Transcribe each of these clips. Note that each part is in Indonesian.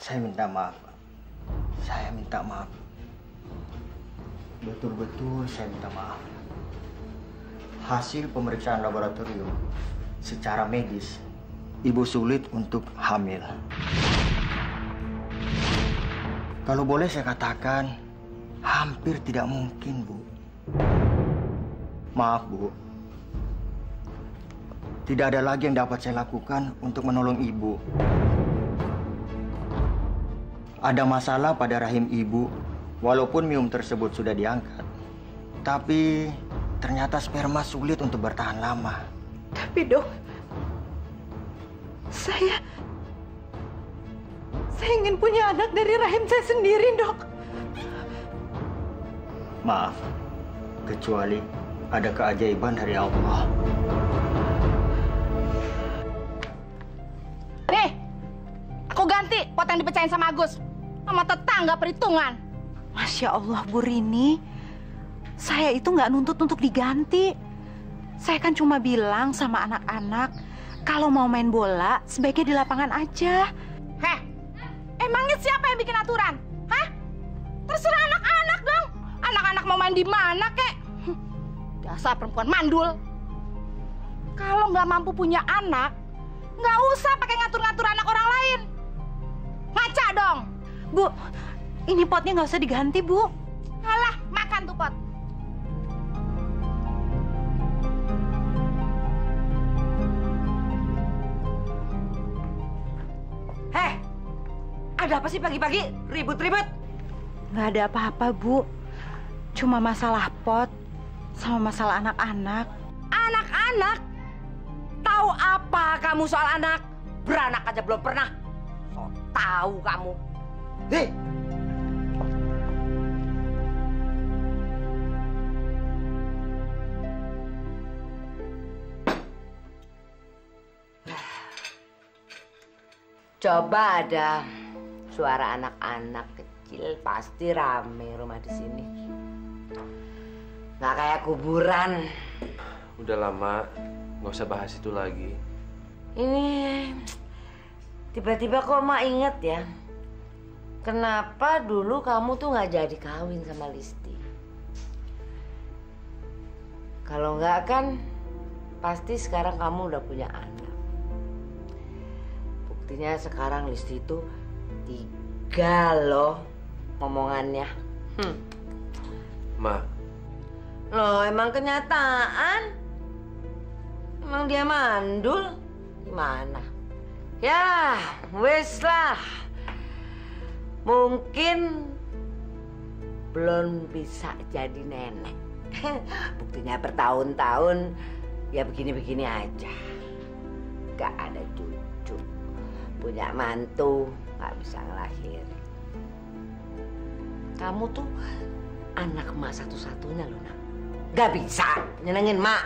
Saya minta maaf, Pak. Saya minta maaf. Betul-betul saya minta maaf. Hasil pemeriksaan laboratorium secara medis, Ibu sulit untuk hamil. Kalau boleh saya katakan, hampir tidak mungkin, Bu. Maaf, Bu. Tidak ada lagi yang dapat saya lakukan untuk menolong Ibu. Ada masalah pada rahim Ibu, walaupun mium tersebut sudah diangkat. Tapi ternyata sperma sulit untuk bertahan lama. Tapi dok, saya ingin punya anak dari rahim saya sendiri, dok. Maaf, kecuali ada keajaiban dari Allah. Nih, aku ganti pot yang dipecahin sama Agus. Sama tetangga perhitungan. Masya Allah, Bu Rini. Saya itu nggak nuntut untuk diganti. Saya kan cuma bilang sama anak-anak, kalau mau main bola, sebaiknya di lapangan aja. Heh, emangnya siapa yang bikin aturan? Hah? Terserah anak-anak dong. Anak-anak mau main di mana, kek? Dasar perempuan mandul. Kalau nggak mampu punya anak, nggak usah pakai ngatur-ngatur anak orang lain. Ngaca dong. Bu, ini potnya nggak usah diganti, Bu. Alah, makan tuh pot. Heh, ada apa sih pagi-pagi ribut-ribut? Nggak ada apa-apa, Bu. Cuma masalah pot sama masalah anak-anak. Anak-anak? Tahu apa kamu soal anak? Beranak aja belum pernah. So tahu kamu. Hei! Coba ada suara anak-anak kecil, pasti rame rumah di sini. Nggak kayak kuburan. Udah lama, nggak usah bahas itu lagi. Ini tiba-tiba kok Mak inget ya, kenapa dulu kamu tuh nggak jadi kawin sama Listi? Kalau nggak kan, pasti sekarang kamu udah punya anak. Buktinya sekarang Listi itu 3 loh ngomongannya. Ma. Loh, emang kenyataan? Emang dia mandul? Gimana? Ya, wes lah. Mungkin belum bisa jadi nenek. Buktinya bertahun-tahun ya begini-begini aja. Gak ada cucu. Punya mantu, gak bisa ngelahirin. Kamu tuh anak emak satu-satunya loh, Nak. Gak bisa nyenengin Mak.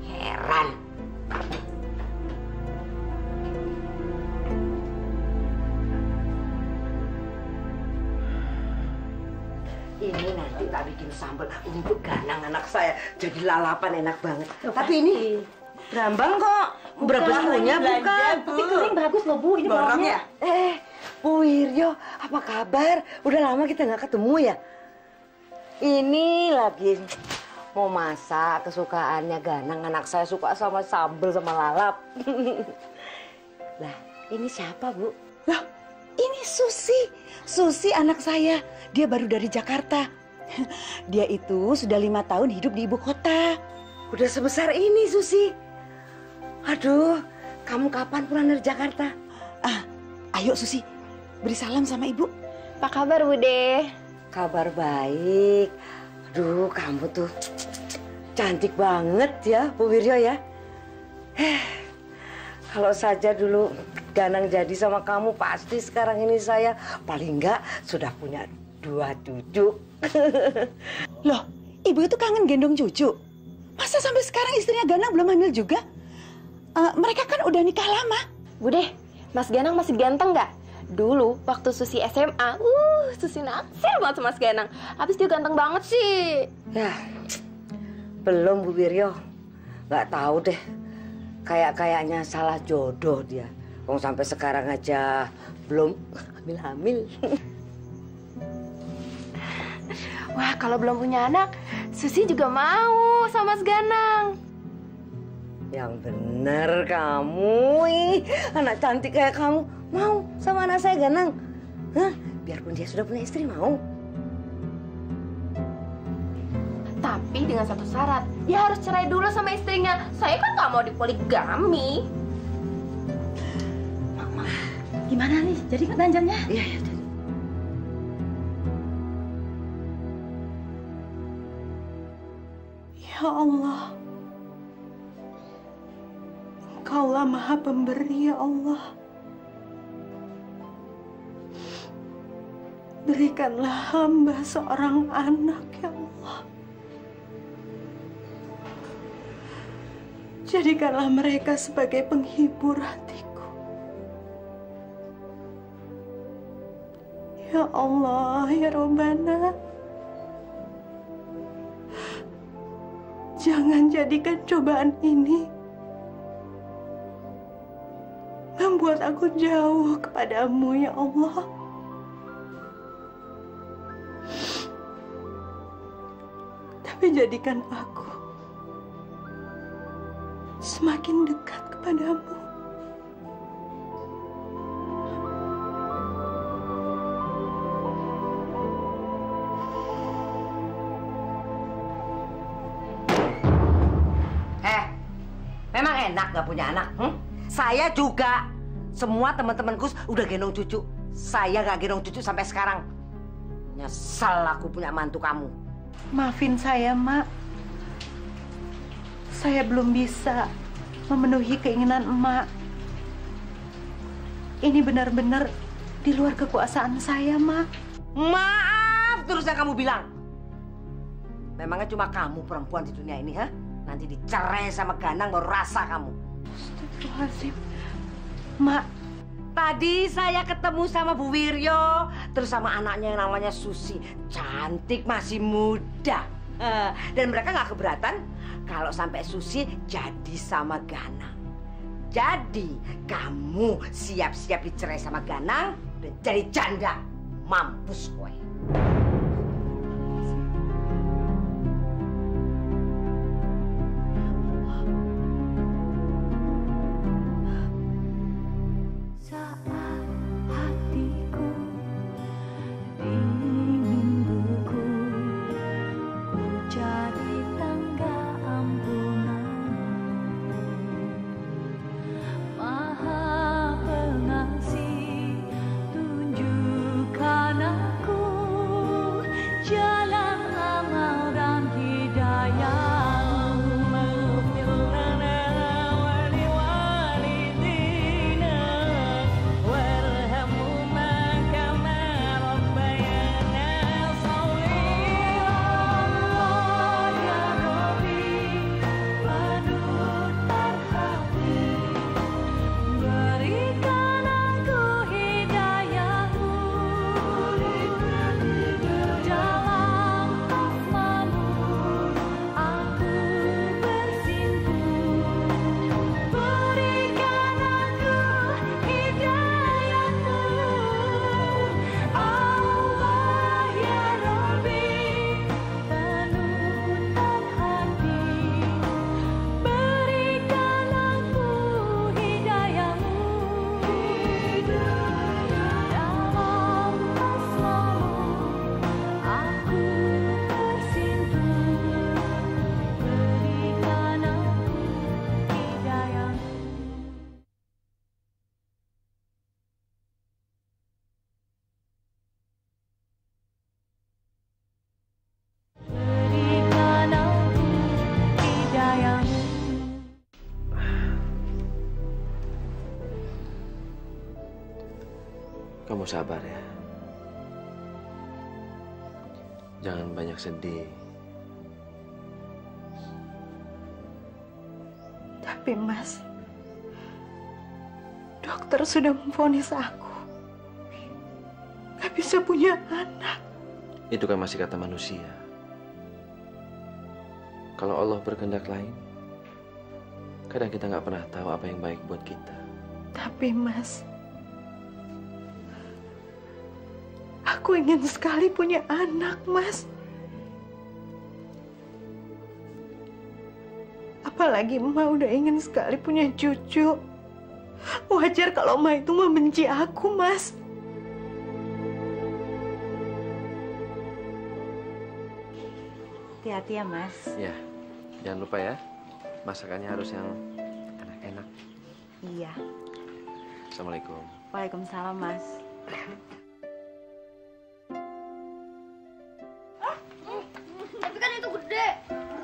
Heran. Ini nanti tak bikin sambal untuk ganang anak saya. Jadi lalapan enak banget. Tapi ini berambang kok. Berambang punya bukan? Tapi kering bagus loh, Bu. Ini bawangnya. Bu Wiryo, apa kabar? Udah lama kita nggak ketemu ya? Ini lagi mau masak kesukaannya Ganang. Anak saya suka sama sambal sama lalap. Lah, ini siapa, Bu? Loh, ini Susi. Susi anak saya. Dia baru dari Jakarta. Dia itu sudah 5 tahun hidup di ibu kota. Udah sebesar ini, Susi. Aduh, kamu kapan pulang dari Jakarta? Ayo Susi, beri salam sama ibu. Apa kabar, Bude? Kabar baik. Aduh, kamu tuh cantik banget ya, Bu Wiryo ya. Kalau saja dulu Ganang jadi sama kamu, pasti sekarang ini saya paling enggak sudah punya 2 cucu. Loh, ibu itu kangen gendong cucu. Masa sampai sekarang istrinya Ganang belum hamil juga? Mereka kan udah nikah lama. Bude, Mas Ganang masih ganteng nggak? Dulu waktu Susi SMA, Susi naksir banget sama Mas Ganang. Habis dia ganteng banget sih. Ya, belum Bu Wiryo. Nggak tahu deh. Kayaknya salah jodoh dia. Wong sampai sekarang aja belum hamil-hamil. Wah, kalau belum punya anak, Susi juga mau sama Mas Ganang. Yang bener kamu, anak cantik kayak kamu mau sama anak saya Ganang. Hah? Biarpun dia sudah punya istri mau. Tapi dengan satu syarat, dia harus cerai dulu sama istrinya. Saya kan nggak mau dipoligami. Mama, gimana nih? Jadi kan danjannya? Iya, iya. Ya Allah, Engkaulah Maha Pemberi, ya Allah. Berikanlah hamba seorang anak, ya Allah. Jadikanlah mereka sebagai penghibur hatiku. Ya Allah, ya Rabbana. Jangan jadikan cobaan ini membuat aku jauh kepadamu, ya Allah. Tapi jadikan aku semakin dekat kepadamu. Memang enak gak punya anak? Saya juga. Semua teman-temanku udah gendong cucu. Saya gak gendong cucu sampai sekarang. Nyesel aku punya mantu kamu. Maafin saya, Mak. Saya belum bisa memenuhi keinginan Emak. Ini benar-benar di luar kekuasaan saya, Mak. Maaf terus yang kamu bilang. Memangnya cuma kamu perempuan di dunia ini, ha? Nanti dicerai sama Ganang baru rasa kamu. Astagfirullahaladzim. Mak, tadi saya ketemu sama Bu Wiryo, terus sama anaknya yang namanya Susi. Cantik, masih muda. Dan mereka nggak keberatan kalau sampai Susi jadi sama Ganang. Jadi kamu siap-siap dicerai sama Ganang dan jadi janda. Mampus kowe. Kamu sabar ya. Jangan banyak sedih. Tapi Mas, dokter sudah memvonis aku gak bisa punya anak. Itu kan masih kata manusia. Kalau Allah berkehendak lain, kadang kita nggak pernah tahu apa yang baik buat kita. Tapi Mas, aku ingin sekali punya anak, Mas. Apalagi Emak udah ingin sekali punya cucu. Wajar kalau Emak itu membenci aku, Mas. Hati-hati ya, Mas. Ya, jangan lupa ya. Masakannya harus yang enak-enak. Iya. Assalamualaikum. Waalaikumsalam, Mas. Tapi kan itu gede.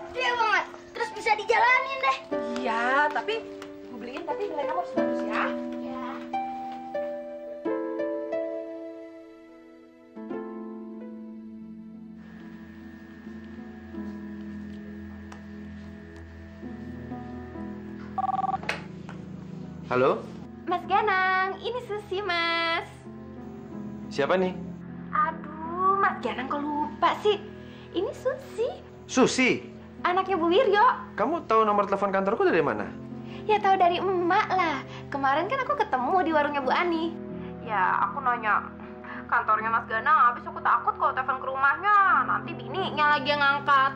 Gede banget. Terus bisa dijalanin deh. Iya, tapi gue beliin tapi nilai kamu harus bagus ya. Ya. Halo? Mas Ganang, ini Susi, Mas. Siapa nih? Aduh, Mas Ganang kok lupa sih? Ini Susi, Susi. anaknya Bu Wiryo. Kamu tahu nomor telepon kantorku dari mana? Ya tahu dari emak lah. Kemarin kan aku ketemu di warungnya Bu Ani. Ya, aku nanya, kantornya Mas Ganang, habis aku takut kalau telepon ke rumahnya. Nanti bininya lagi yang ngangkat.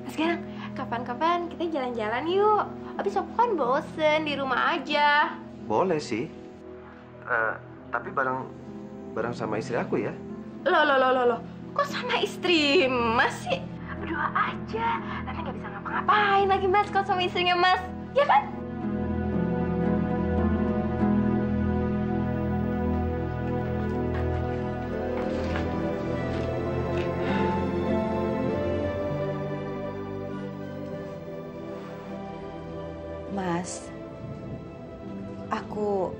Mas Ganang, kapan-kapan kita jalan-jalan yuk. Habis aku kan bosen di rumah aja. Boleh sih. Tapi bareng sama istri aku ya. Loh. Kok sama istri Mas sih? Berdua aja. Nanti nggak bisa ngapa-ngapain lagi Mas kalau sama istrinya Mas. Ya kan? Mas, aku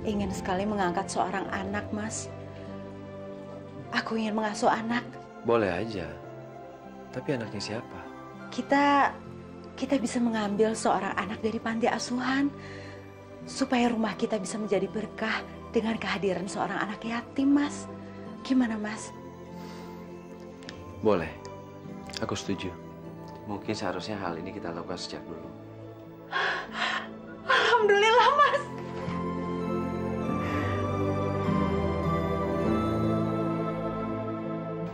ingin sekali mengangkat seorang anak, Mas. Aku ingin mengasuh anak. Boleh aja. Tapi anaknya siapa? Kita bisa mengambil seorang anak dari panti asuhan supaya rumah kita bisa menjadi berkah dengan kehadiran seorang anak yatim, Mas. Gimana, Mas? Boleh. Aku setuju. Mungkin seharusnya hal ini kita lakukan sejak dulu. Alhamdulillah, Mas.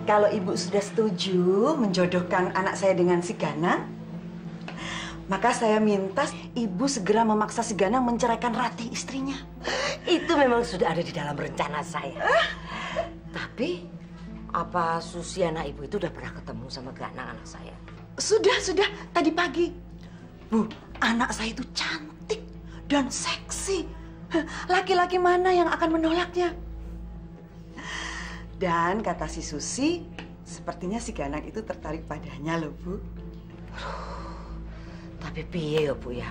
Kalau Ibu sudah setuju menjodohkan anak saya dengan si Ganang, maka saya minta Ibu segera memaksa si Ganang menceraikan Ratih, istrinya. Itu memang sudah ada di dalam rencana saya. Tapi, apa Susi anak Ibu itu udah pernah ketemu sama Ganang anak saya? Sudah, tadi pagi. Bu, anak saya itu cantik dan seksi. Laki-laki mana yang akan menolaknya? Dan kata si Susi, sepertinya si Ganang itu tertarik padanya loh, Bu. Tapi piye ya, Bu ya?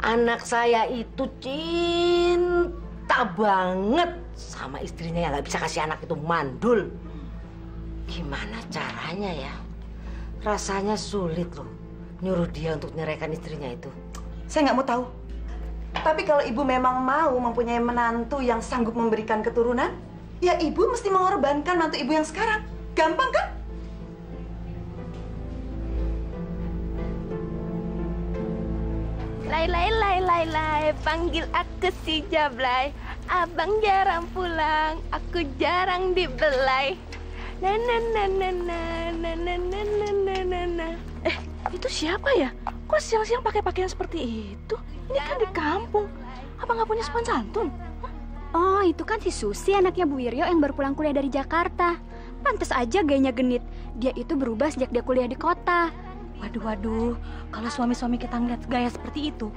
Anak saya itu cinta banget sama istrinya yang nggak bisa kasih anak itu mandul. Gimana caranya ya? Rasanya sulit loh nyuruh dia untuk nyeraikan istrinya itu. Saya nggak mau tahu. Tapi kalau Ibu memang mau mempunyai menantu yang sanggup memberikan keturunan, ya Ibu mesti mengorbankan mantu Ibu yang sekarang. Gampang kan? Lai, panggil aku si Jablay. Abang jarang pulang, aku jarang dibelai. Itu siapa ya? Kok siang-siang pakai pakaian seperti itu? Ini kan di kampung. Apa nggak punya sopan santun? Oh, itu kan si Susi, anaknya Bu Wiryo yang baru pulang kuliah dari Jakarta. Pantes aja gayanya genit. Dia itu berubah sejak dia kuliah di kota. Waduh, kalau suami-suami kita ngeliat gaya seperti itu,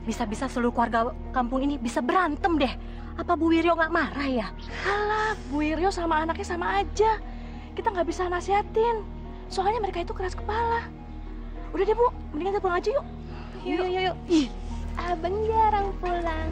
bisa-bisa seluruh keluarga kampung ini bisa berantem deh. Apa Bu Wiryo nggak marah ya? Alah, Bu Wiryo sama anaknya sama aja. Kita nggak bisa nasihatin. Soalnya mereka itu keras kepala. Udah deh, Bu. Mendingan kita pulang aja yuk. Yuk. Ih. Abang jarang pulang.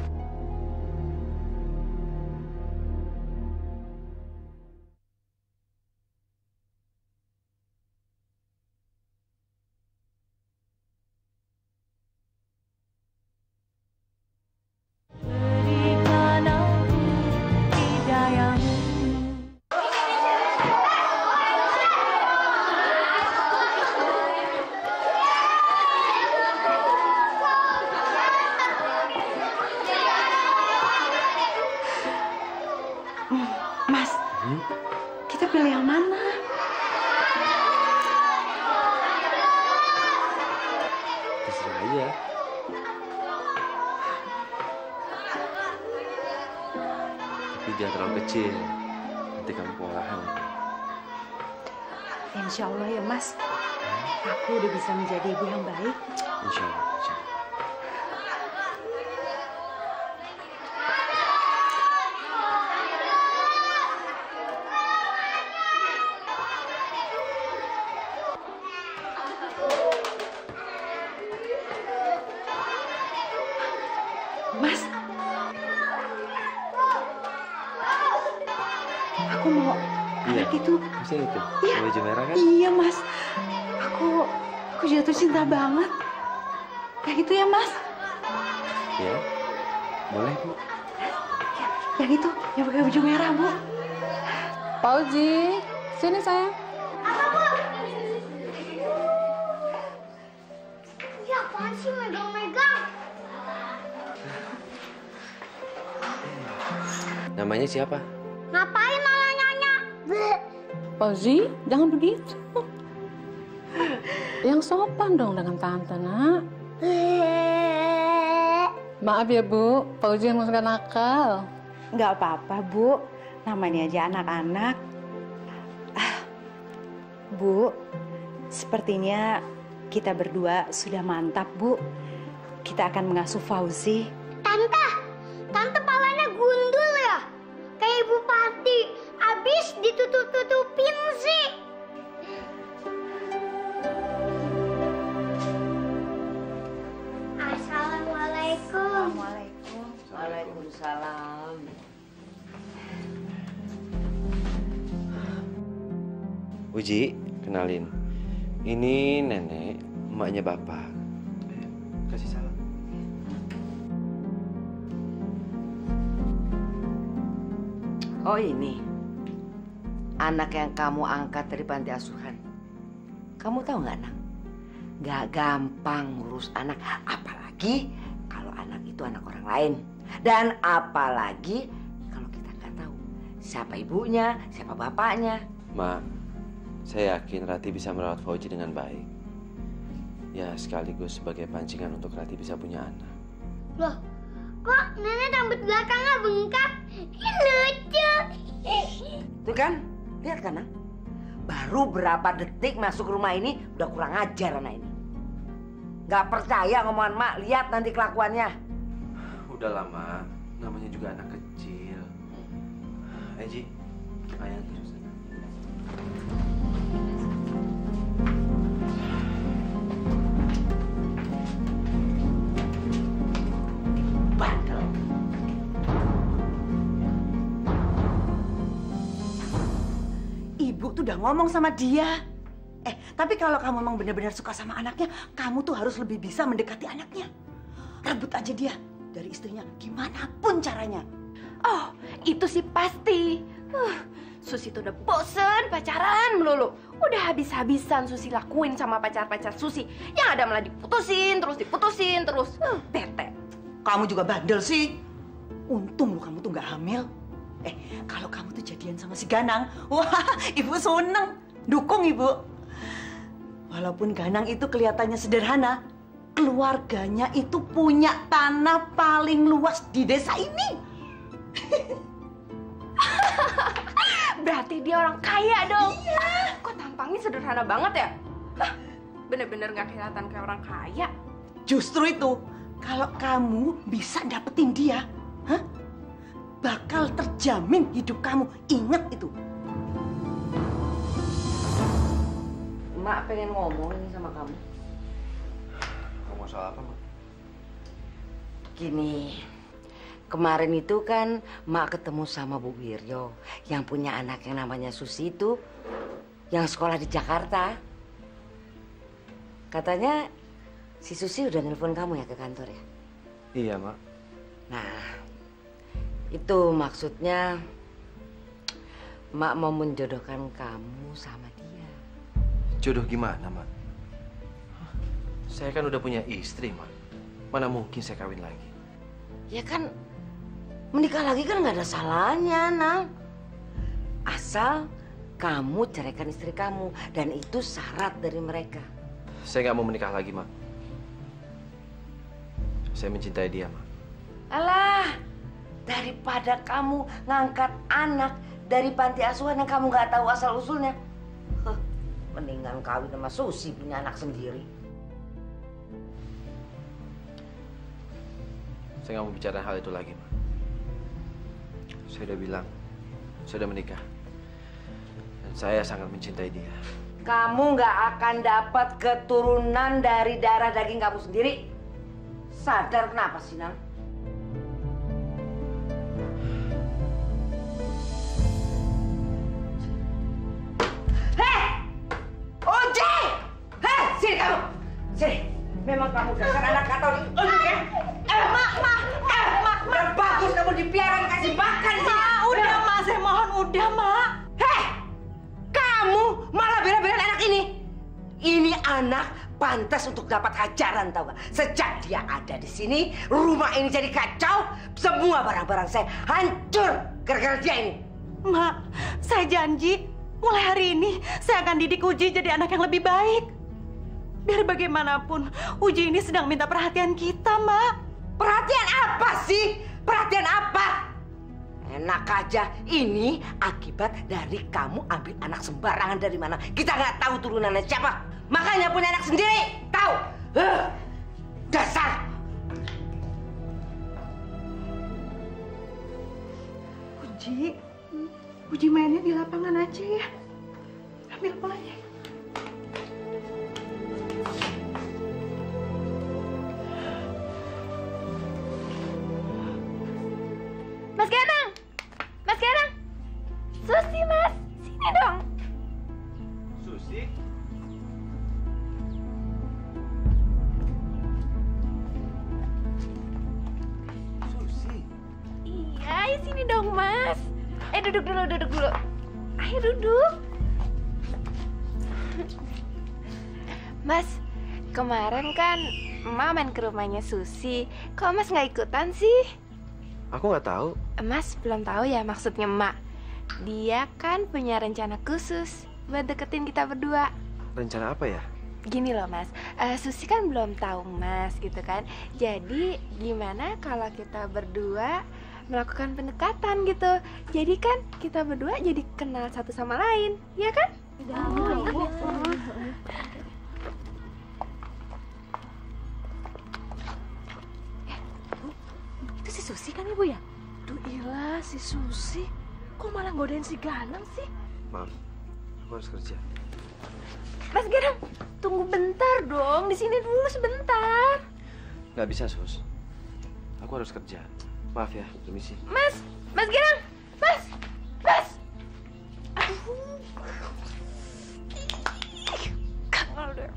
Kita pilih yang mana? Terserah aja. Tapi jangan terlalu kecil. Nanti kamu kewalahan. Insya Allah ya Mas. Aku udah bisa menjadi ibu yang baik. Insya Allah. Insya Allah. Mas, aku mau anak itu. Masih itu? Iya. Baju merah kan? Iya Mas, aku jatuh cinta banget. Yang itu ya Mas? Ya, boleh Bu. Yang itu, yang pakai baju merah Bu. Fauzi, sini sayang. Ya apaan sih megang-megang? Namanya siapa? Ngapain malah nanya? Fauzi, jangan begitu. Yang sopan dong dengan tante, nak. Maaf ya, Bu. Fauzi emang suka nakal. Nggak apa-apa Bu, namanya aja anak-anak. Bu, sepertinya kita berdua sudah mantap Bu. Kita akan mengasuh Fauzi. Tante palanya gundul ya? Kayak Ibu Pati, abis ditutup-tutupin sih. Assalamualaikum. Waalaikumsalam. Uji, kenalin. Ini nenek, emaknya bapak. Kasih salam. Oh ini, anak yang kamu angkat dari panti asuhan. Kamu tahu nggak, Nang? Nggak gampang ngurus anak, apalagi kalau anak itu anak orang lain. Dan apalagi kalau kita nggak tahu siapa ibunya, siapa bapaknya. Ma, saya yakin Rati bisa merawat Fauzi dengan baik. Ya, sekaligus sebagai pancingan untuk Rati bisa punya anak. Loh, kok nenek rambut belakangnya bengkak? Ih, lucu. Tuh kan, lihat kan, Nang? Baru berapa detik masuk rumah ini udah kurang ajar anak ini. Nggak percaya ngomongan Mak, lihat nanti kelakuannya. Udah lama, namanya juga anak kecil. Eji, ayah terus. Bandel. Ibu tuh udah ngomong sama dia. Tapi kalau kamu memang benar-benar suka sama anaknya, kamu tuh harus lebih bisa mendekati anaknya. Rebut aja dia dari istrinya, gimana pun caranya. Oh, itu sih pasti. Susi tuh udah bosen pacaran melulu. Udah habis-habisan Susi lakuin sama pacar-pacar Susi. Yang ada malah diputusin terus. Bete. Kamu juga bandel sih. Untung lu kamu tuh nggak hamil. Kalau kamu tuh jadian sama si Ganang, wah, ibu seneng, dukung ibu. Walaupun Ganang itu kelihatannya sederhana, keluarganya itu punya tanah paling luas di desa ini. Berarti dia orang kaya dong. Iya. Kok tampangnya sederhana banget ya? Bener-bener gak kelihatan kayak orang kaya. Justru itu, kalau kamu bisa dapetin dia, bakal terjamin hidup kamu. Ingat itu. Mak pengen ngomong ini sama kamu. Ngomong soal apa, Mak? Gini, kemarin itu kan Mak ketemu sama Bu Wiryo yang punya anak yang namanya Susi itu, yang sekolah di Jakarta. Katanya si Susi udah nelpon kamu ya ke kantor ya? Iya, Mak. Nah, itu maksudnya Mak mau menjodohkan kamu sama dia. Jodoh gimana, Mak? Saya kan udah punya istri, Mak. Mana mungkin saya kawin lagi? Ya kan, menikah lagi kan nggak ada salahnya, Nang. Asal kamu ceraikan istri kamu. Dan itu syarat dari mereka. Saya nggak mau menikah lagi, Ma. Saya mencintai dia, Ma. Alah, daripada kamu ngangkat anak dari panti asuhan yang kamu nggak tahu asal-usulnya. Mendingan kawin sama Susi punya anak sendiri. Saya nggak mau bicara hal itu lagi, Ma. Saya udah bilang, saya udah menikah. Dan saya sangat mencintai dia. Kamu nggak akan dapat keturunan dari darah daging kamu sendiri. Sadar kenapa sih, Nang? Hei! Uji! Hei, sini kamu! Sini. Memang kamu dasar anak Katolik. Uji kan? Mak. Bagus kamu dipiara kasih makan sih. Udah, Mak. Saya mohon, udah, Mak. Hei! Kamu malah bela-belain anak ini. Ini anak pantas untuk dapat hajaran, tahu gak? Sejak dia ada di sini, rumah ini jadi kacau. Semua barang-barang saya hancur gara-gara dia ini. Mak, saya janji mulai hari ini saya akan didik Uji jadi anak yang lebih baik. Biar bagaimanapun, Uji ini sedang minta perhatian kita, Mak. Perhatian apa sih? Perhatian apa? Enak aja, ini akibat dari kamu ambil anak sembarangan dari mana. Kita nggak tahu turunannya siapa. Makanya punya anak sendiri, tahu? Dasar. Uji mainnya di lapangan aja ya. Ambil bolanya. Mas Ganang! Mas Ganang! Susi, Mas! Sini dong! Susi? Susi? Iya, sini dong, Mas! Duduk dulu. Ayo duduk. Mas, kemarin kan Emak main ke rumahnya Susi. Kok Mas nggak ikutan sih? Aku nggak tahu. Mas belum tahu ya maksudnya Emak. Dia kan punya rencana khusus buat deketin kita berdua. Rencana apa ya? Gini loh, Mas, Susi kan belum tahu Mas gitu kan. Jadi gimana kalau kita berdua melakukan pendekatan gitu. Jadi kan kita berdua jadi kenal satu sama lain, ya kan? Itu si Susi kan, Ibu ya? Duh, ilah si Susi. Kok malah godain si Ganang sih? Maaf, aku harus kerja. Mas Ganang, tunggu bentar dong. Di sini dulu sebentar. Nggak bisa, Sus. Aku harus kerja. Maaf ya, permisi. Mas Ganang, Mas. Aduh. Aduh.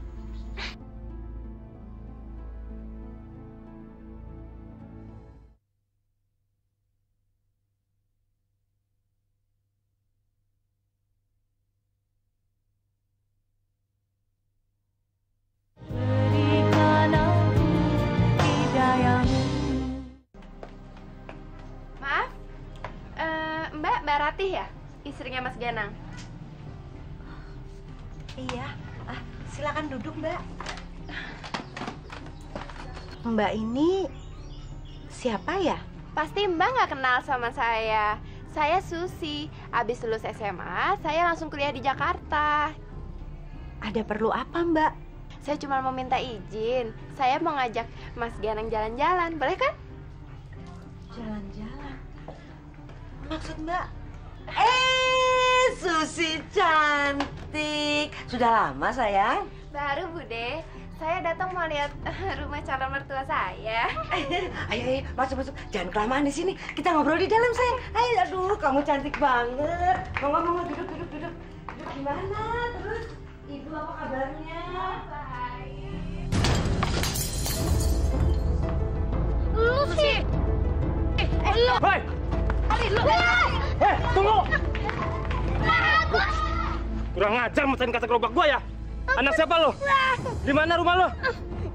Mbak Ratih ya? Istrinya Mas Ganang? Iya, silakan duduk, Mbak. Mbak ini siapa ya? Pasti Mbak nggak kenal sama saya. Saya Susi. Abis lulus SMA, saya langsung kuliah di Jakarta. Ada perlu apa, Mbak? Saya cuma mau minta izin. Saya mau ngajak Mas Ganang jalan-jalan, boleh kan? Jalan-jalan? Maksud Mbak? Susi cantik. Sudah lama, sayang? Baru, Bude. Saya datang mau lihat rumah calon mertua saya. Ayo, masuk. Jangan kelamaan di sini. Kita ngobrol di dalam, sayang. Ayo, aduh, kamu cantik banget. Mama, duduk. Duduk gimana? Terus, Ibu apa kabarnya? Baik. Lu sih. Lu. Hei! Lu. Hei, tunggu! Kurang ajar mecahin kaca gerobak gua ya. Anak siapa lo? Di mana rumah lo?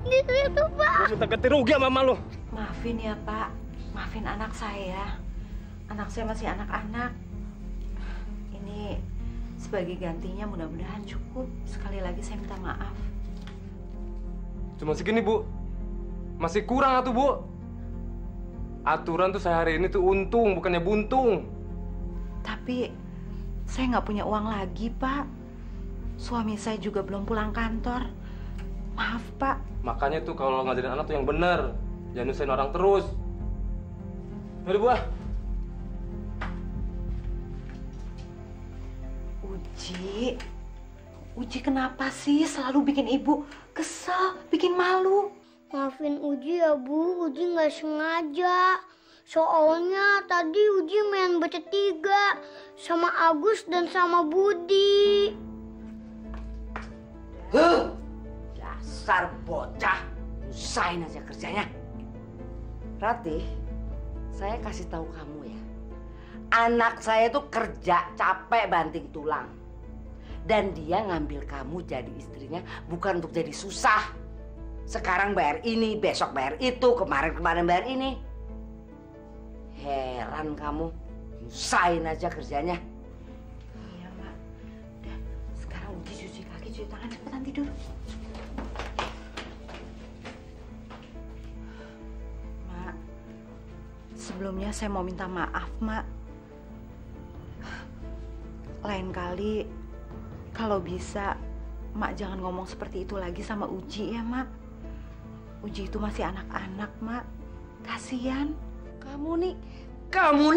Di situ, Pak. Gua minta ganti rugi sama mama lo. Maafin ya, Pak. Maafin anak saya. Anak saya masih anak-anak. Ini Sebagai gantinya mudah-mudahan cukup. Sekali lagi saya minta maaf. Cuma segini, Bu. Masih kurang atuh, Bu. Aturan tuh saya hari ini tuh untung, bukannya buntung. Tapi saya nggak punya uang lagi, Pak. Suami saya juga belum pulang kantor. Maaf, Pak. Makanya tuh kalau ngajarin anak tuh yang bener. Jangan nyusahin orang terus. Udah, Bu. Uji kenapa sih selalu bikin ibu kesel, bikin malu? Maafin Uji ya, Bu. Uji nggak sengaja. Soalnya tadi Uji main bertiga sama Agus dan sama Budi. Dasar bocah, usahain aja kerjanya. Ratih, saya kasih tahu kamu ya. Anak saya tuh kerja capek banting tulang. Dan dia ngambil kamu jadi istrinya bukan untuk jadi susah. Sekarang bayar ini, besok bayar itu, kemarin bayar ini. Heran kamu, usahain aja kerjanya. Iya, Mak. Udah, sekarang Uji cuci kaki, cuci tangan, cepetan tidur. Mak, sebelumnya saya mau minta maaf, Mak. Lain kali, kalau bisa, Mak jangan ngomong seperti itu lagi sama Uji ya, Mak. Uji itu masih anak-anak, Mak. Kasian. Kamu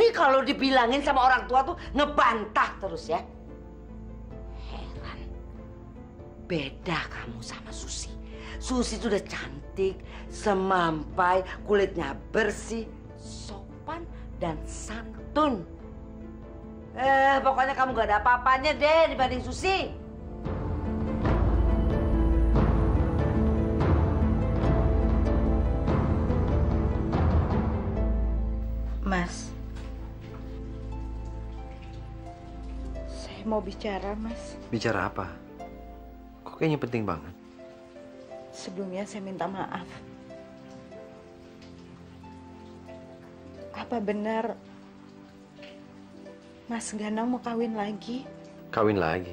nih kalau dibilangin sama orang tua tuh ngebantah terus ya. Heran. Beda kamu sama Susi. Susi tuh udah cantik, semampai, kulitnya bersih, sopan, dan santun. Pokoknya kamu gak ada apa-apanya deh dibanding Susi. Mas, saya mau bicara, Mas. Bicara apa? Kok kayaknya penting banget? Sebelumnya saya minta maaf. Apa benar Mas Ganang mau kawin lagi? Kawin lagi?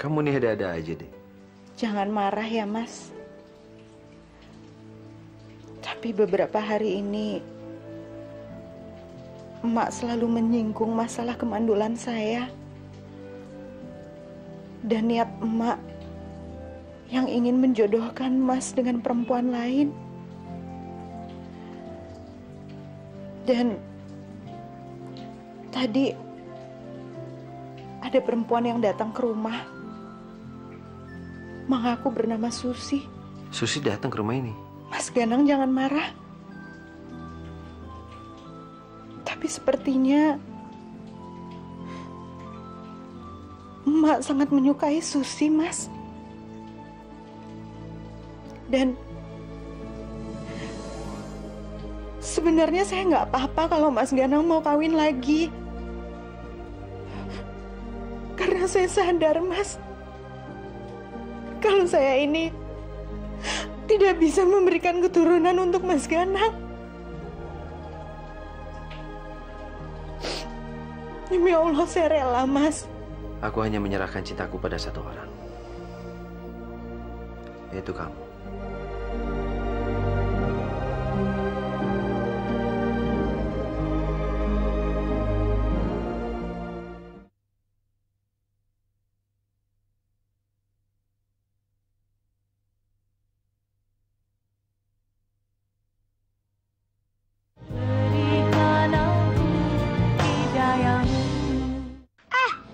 Kamu nih ada-ada aja deh. Jangan marah ya, Mas. Tapi beberapa hari ini Emak selalu menyinggung masalah kemandulan saya. Dan niat Emak yang ingin menjodohkan Mas dengan perempuan lain. Dan tadi ada perempuan yang datang ke rumah. Mengaku bernama Susi. Susi datang ke rumah ini? Mas Ganang jangan marah. Tapi sepertinya Emak sangat menyukai Susi, Mas. Dan sebenarnya saya nggak apa-apa kalau Mas Ganang mau kawin lagi. Karena saya sadar, Mas, kalau saya ini tidak bisa memberikan keturunan untuk Mas Ganang. Demi Allah, saya rela, Mas. Aku hanya menyerahkan cintaku pada satu orang. Yaitu kamu.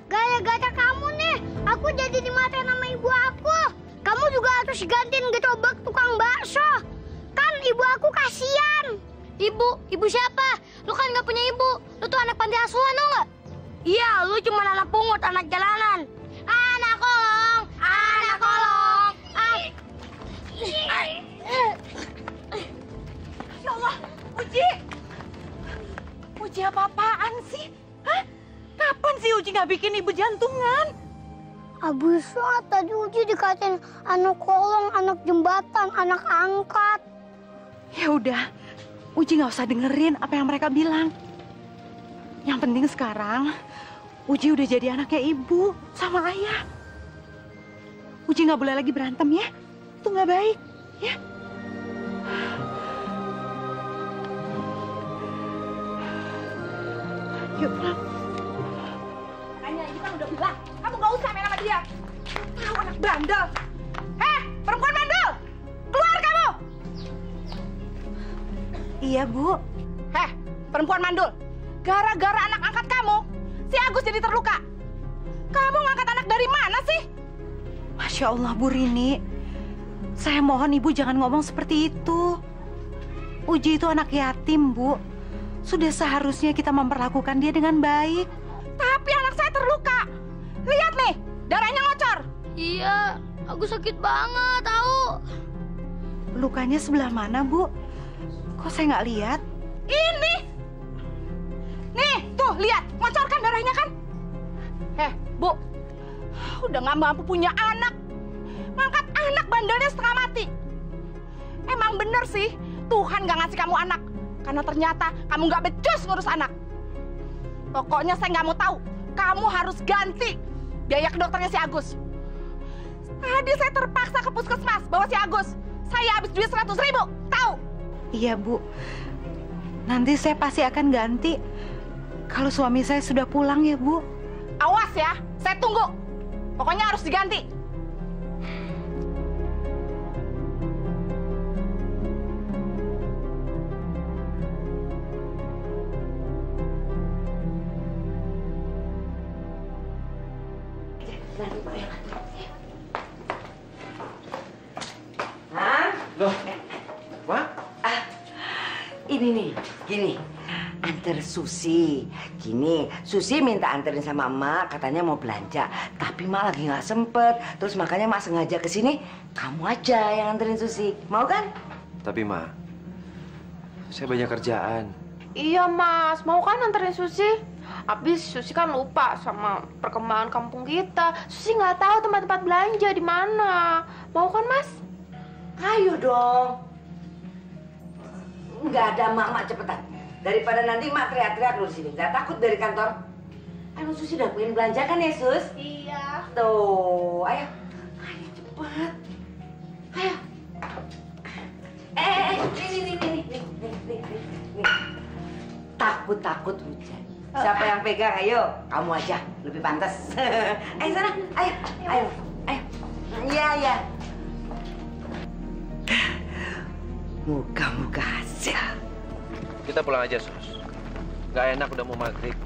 Gara-gara kamu nih, aku jadi dimatain sama ibu aku. Kamu juga harus gantiin gerobak tukang bakso. Kan ibu aku kasihan. Ibu siapa? Lu kan nggak punya ibu. Lu tuh anak panti asuhan, tau nggak? Iya, lu cuma anak pungut, anak jalanan. Anak kolong, anak kolong. Ya Allah, Uji! Uji apa-apaan sih? Hah? Kapan sih Uji nggak bikin ibu jantungan? Abisnya tadi Uji dikatain anak kolong, anak jembatan, anak angkat. Ya udah, Uji nggak usah dengerin apa yang mereka bilang. Yang penting sekarang, Uji udah jadi anaknya ibu sama ayah. Uji nggak boleh lagi berantem ya. Itu nggak baik, ya. Yuk pulang. Makanya ibu kan udah bilang, kamu nggak usah main sama dia. Tahu anak bandel. Heh, perempuan bandel! Keluar kamu! Iya, Bu. Heh, perempuan mandul. Gara-gara anak angkat kamu, si Agus jadi terluka. Kamu ngangkat anak dari mana sih? Masya Allah, Bu Rini. Saya mohon Ibu jangan ngomong seperti itu. Uji itu anak yatim, Bu. Sudah seharusnya kita memperlakukan dia dengan baik. Tapi anak saya terluka. Lihat nih, darahnya ngocor. Iya, aku sakit banget, tahu. Lukanya sebelah mana, Bu? Kok saya nggak lihat? Ini. Nih, tuh lihat, ngocor kan darahnya kan? Bu, udah nggak mampu punya anak. Ngangkat anak bandelnya setengah mati. Emang bener sih, Tuhan nggak ngasih kamu anak. Karena ternyata kamu nggak becus ngurus anak. Pokoknya saya nggak mau tahu. Kamu harus ganti biaya ke dokternya si Agus. Tadi saya terpaksa ke puskesmas bawa si Agus. Saya habis duit 100.000, tahu? Iya, Bu. Nanti saya pasti akan ganti. Kalau suami saya sudah pulang ya, Bu. Awas ya, saya tunggu. Pokoknya harus diganti. Loh, Ma? Ini nih, gini. Anter Susi. Gini, Susi minta anterin sama emak, katanya mau belanja. Tapi emak lagi nggak sempet. Terus makanya emak sengaja ke sini. Kamu aja yang anterin Susi. Mau kan? Tapi, Ma, saya banyak kerjaan. Iya, Mas. Mau kan anterin Susi? Habis Susi kan lupa sama perkembangan kampung kita. Susi nggak tahu tempat-tempat belanja di mana. Mau kan, Mas? Ayo dong. Nggak ada mak cepetan. Daripada nanti mak teriak-teriak lu sini. Nggak takut dari kantor. Emang Susi udah pengen belanja kan ya, Sus? Iya. Tuh, ayo. Ayo cepet. Ayo. Nih. Takut hujan. Siapa yang pegang? Ayo, kamu aja. Lebih pantas. Ayo sana. Ayo. Iya. Moga-moga hasil. Kita pulang aja, Sus. Gak enak udah mau maghrib.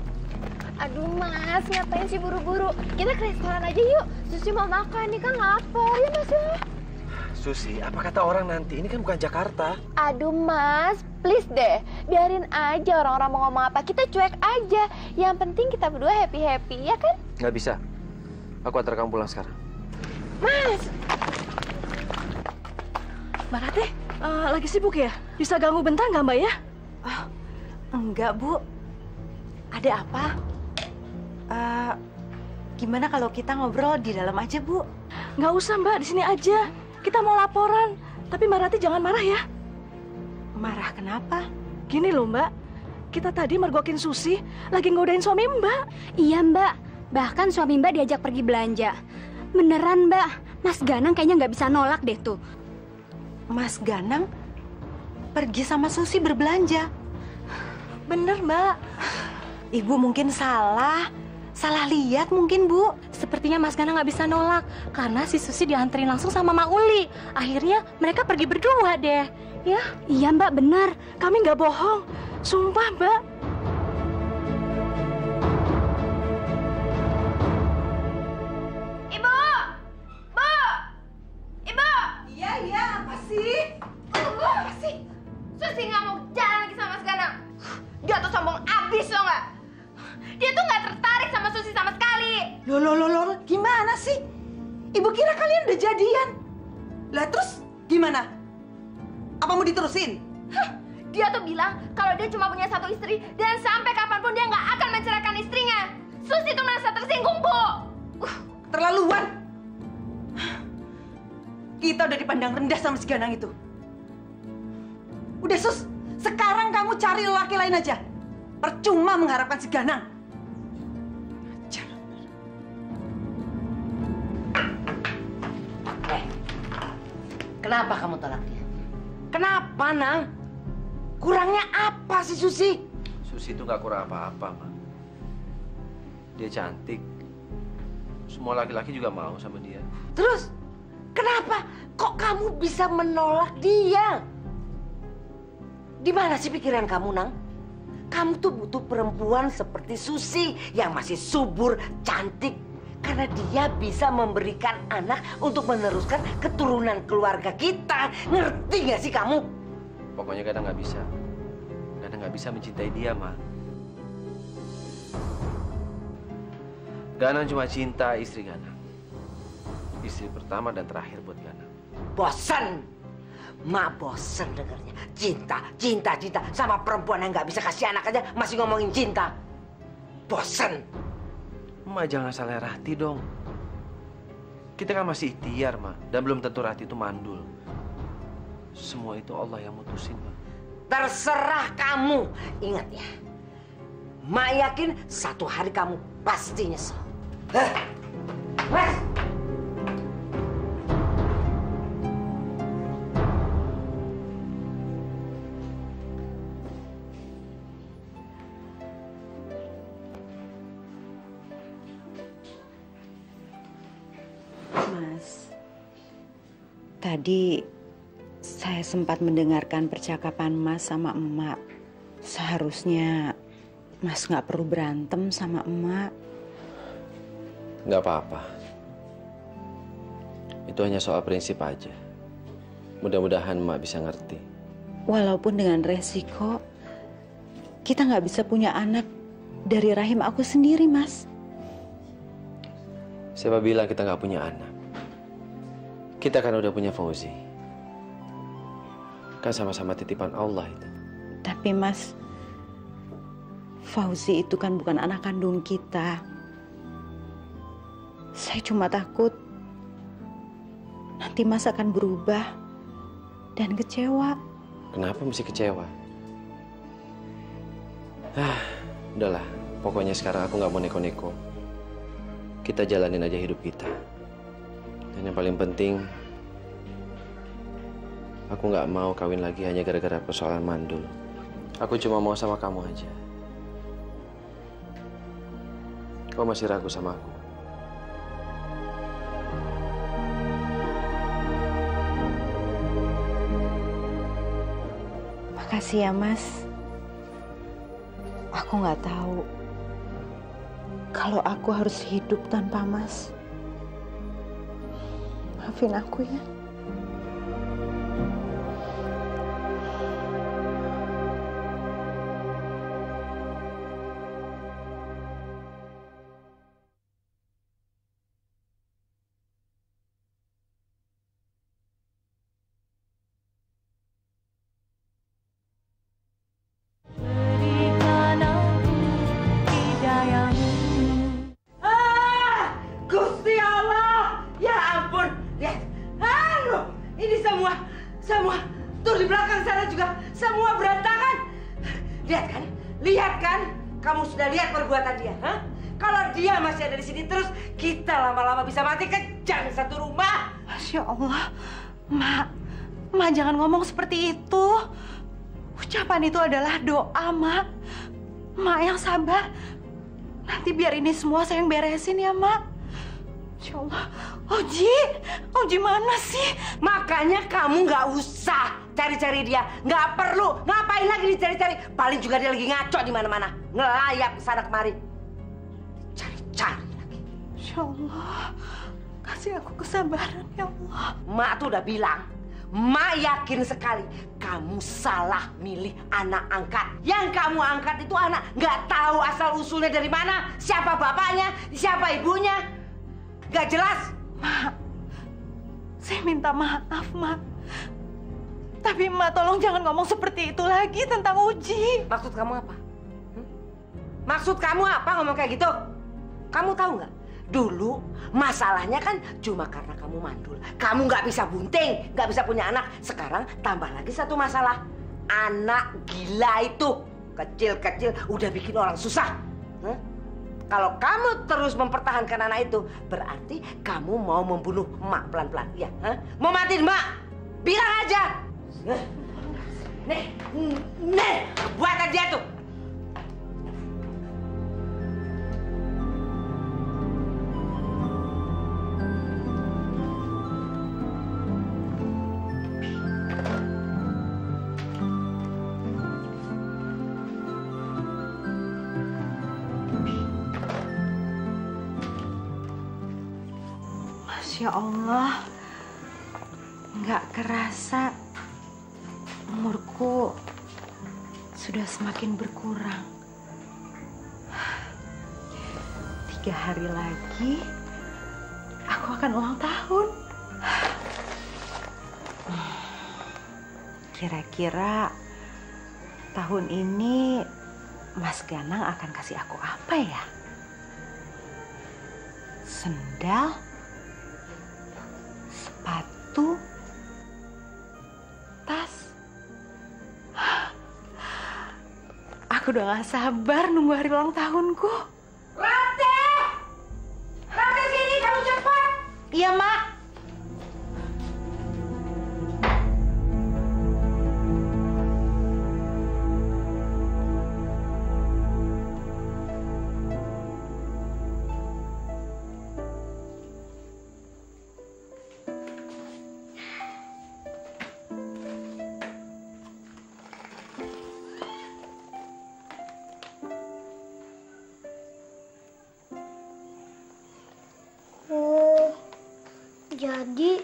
Aduh, Mas. Ngapain sih buru-buru? Kita ke restoran aja yuk. Susi mau makan. Nih kan lapar. Ya, Mas ya? Susi, apa kata orang nanti? Ini kan bukan Jakarta. Aduh, Mas. Please deh. Biarin aja orang-orang mau ngomong apa. Kita cuek aja. Yang penting kita berdua happy-happy. Ya kan? Nggak bisa. Aku antar kamu pulang sekarang. Mas! Mbak Rati, lagi sibuk ya? Bisa ganggu bentar nggak, Mbak ya? Oh, enggak, Bu. Ada apa? Gimana kalau kita ngobrol di dalam aja, Bu? Nggak usah, Mbak. Di sini aja. Kita mau laporan. Tapi Mbak Rati jangan marah ya. Marah kenapa? Gini loh, Mbak. Kita tadi mergokin Susi, lagi ngodain suami Mbak. Iya, Mbak. Bahkan suami Mbak diajak pergi belanja. Beneran, Mbak. Mas Ganang kayaknya nggak bisa nolak deh tuh. Mas Ganang pergi sama Susi berbelanja. Bener, Mbak. Ibu mungkin salah lihat mungkin, Bu. Sepertinya Mas Ganang nggak bisa nolak karena si Susi dianterin langsung sama Mak Uli. Akhirnya mereka pergi berdua deh. Ya? Iya, Mbak, benar. Kami nggak bohong. Sumpah, Mbak. Ibu! Bu! Ibu! Iya, apa sih? Apa sih? Susi nggak mau jalan lagi sama Mas Ganang. Dia tuh sombong abis loh nggak? Dia tuh nggak tertarik sama Susi sama sekali. Loh, gimana sih? Ibu kira kalian udah jadian. Lah terus gimana? Apa mau diterusin? Dia tuh bilang kalau dia cuma punya satu istri dan sampai kapanpun dia nggak akan menceraikan istrinya. Susi tuh merasa tersinggung, Bu. Terlaluan. Kita udah dipandang rendah sama si Ganang itu. Udah, Sus. Sekarang kamu cari lelaki lain aja. Percuma mengharapkan si Ganang. Ajar. Kenapa kamu tolak dia? Kenapa, Nang? Kurangnya apa sih Susi? Susi itu nggak kurang apa-apa, Ma. Dia cantik. Semua laki-laki juga mau sama dia. Terus, kenapa kok kamu bisa menolak dia? Di mana sih pikiran kamu, Nang? Kamu tuh butuh perempuan seperti Susi yang masih subur, cantik. Karena dia bisa memberikan anak untuk meneruskan keturunan keluarga kita. Ngerti nggak sih kamu? Pokoknya Ganang nggak bisa. Ganang nggak bisa mencintai dia, Ma. Ganang cuma cinta istri Ganang. Istri pertama dan terakhir buat Ganang. Bosan. Mak bosan dengarnya. Cinta, cinta, cinta. Sama perempuan yang nggak bisa kasih anak aja masih ngomongin cinta. Bosan. Ma, jangan salah Rati dong. Kita kan masih ikhtiar, Ma. Dan belum tentu Rati itu mandul. Semua itu Allah yang mutusin, Ma. Terserah kamu. Ingat ya. Mak yakin satu hari kamu pasti nyesel. Mas! Mas, tadi saya sempat mendengarkan percakapan Mas sama Emak. Seharusnya Mas nggak perlu berantem sama Emak. Nggak apa-apa. Itu hanya soal prinsip aja. Mudah-mudahan Mak bisa ngerti. Walaupun dengan resiko, kita nggak bisa punya anak dari rahim aku sendiri, Mas. Siapa bilang kita nggak punya anak? Kita kan udah punya Fauzi. Kan sama-sama titipan Allah itu. Tapi Mas, Fauzi itu kan bukan anak kandung kita. Saya cuma takut nanti Mas akan berubah dan kecewa. Kenapa mesti kecewa? Udahlah. Pokoknya sekarang aku nggak mau neko-neko. Kita jalanin aja hidup kita. Dan yang paling penting, aku nggak mau kawin lagi hanya gara-gara persoalan mandul. Aku cuma mau sama kamu aja. Kau masih ragu sama aku? Makasih ya, Mas. Aku nggak tahu kalau aku harus hidup tanpa Mas. Maafin aku ya. Lihat kan? Kamu sudah lihat perbuatan dia, ha? Kalau dia masih ada di sini terus, kita lama-lama bisa mati kejang satu rumah. Masya Allah, Mak jangan ngomong seperti itu. Ucapan itu adalah doa, Mak. Mak yang sabar. Nanti biar ini semua saya yang beresin ya, Mak. Insya Allah. Oji mana sih? Makanya kamu nggak usah cari-cari dia. Nggak perlu. Ngapain lagi dicari-cari? Paling juga dia lagi ngaco di mana-mana. Ngelayap sana kemari. Cari-cari lagi. Insya Allah. Kasih aku kesabaran, ya Allah. Mak tuh udah bilang. Mak yakin sekali kamu salah milih anak angkat. Yang kamu angkat itu anak nggak tahu asal-usulnya dari mana. Siapa bapaknya, siapa ibunya. Nggak jelas. Mak, saya minta maaf, Mak. Tapi Mak tolong jangan ngomong seperti itu lagi tentang Uji. Maksud kamu apa? Maksud kamu apa ngomong kayak gitu? Kamu tahu nggak? Dulu masalahnya kan cuma karena kamu mandul. Kamu nggak bisa bunting, nggak bisa punya anak. Sekarang tambah lagi satu masalah. Anak gila itu. kecil-kecil udah bikin orang susah. Hah? Kalau kamu terus mempertahankan anak itu, berarti kamu mau membunuh emak pelan-pelan, ya? Hah? Mau matiin emak? Bilang aja. Nih, buat dia tuh. Masya Allah, nggak kerasa umurku sudah semakin berkurang. 3 hari lagi aku akan ulang tahun. Kira-kira tahun ini Mas Ganang akan kasih aku apa ya? Sendal? Sepatu? Tas? Aku udah gak sabar nunggu hari ulang tahunku. Rate! Rate sini, kamu cepat! Iya, Mak. Jadi,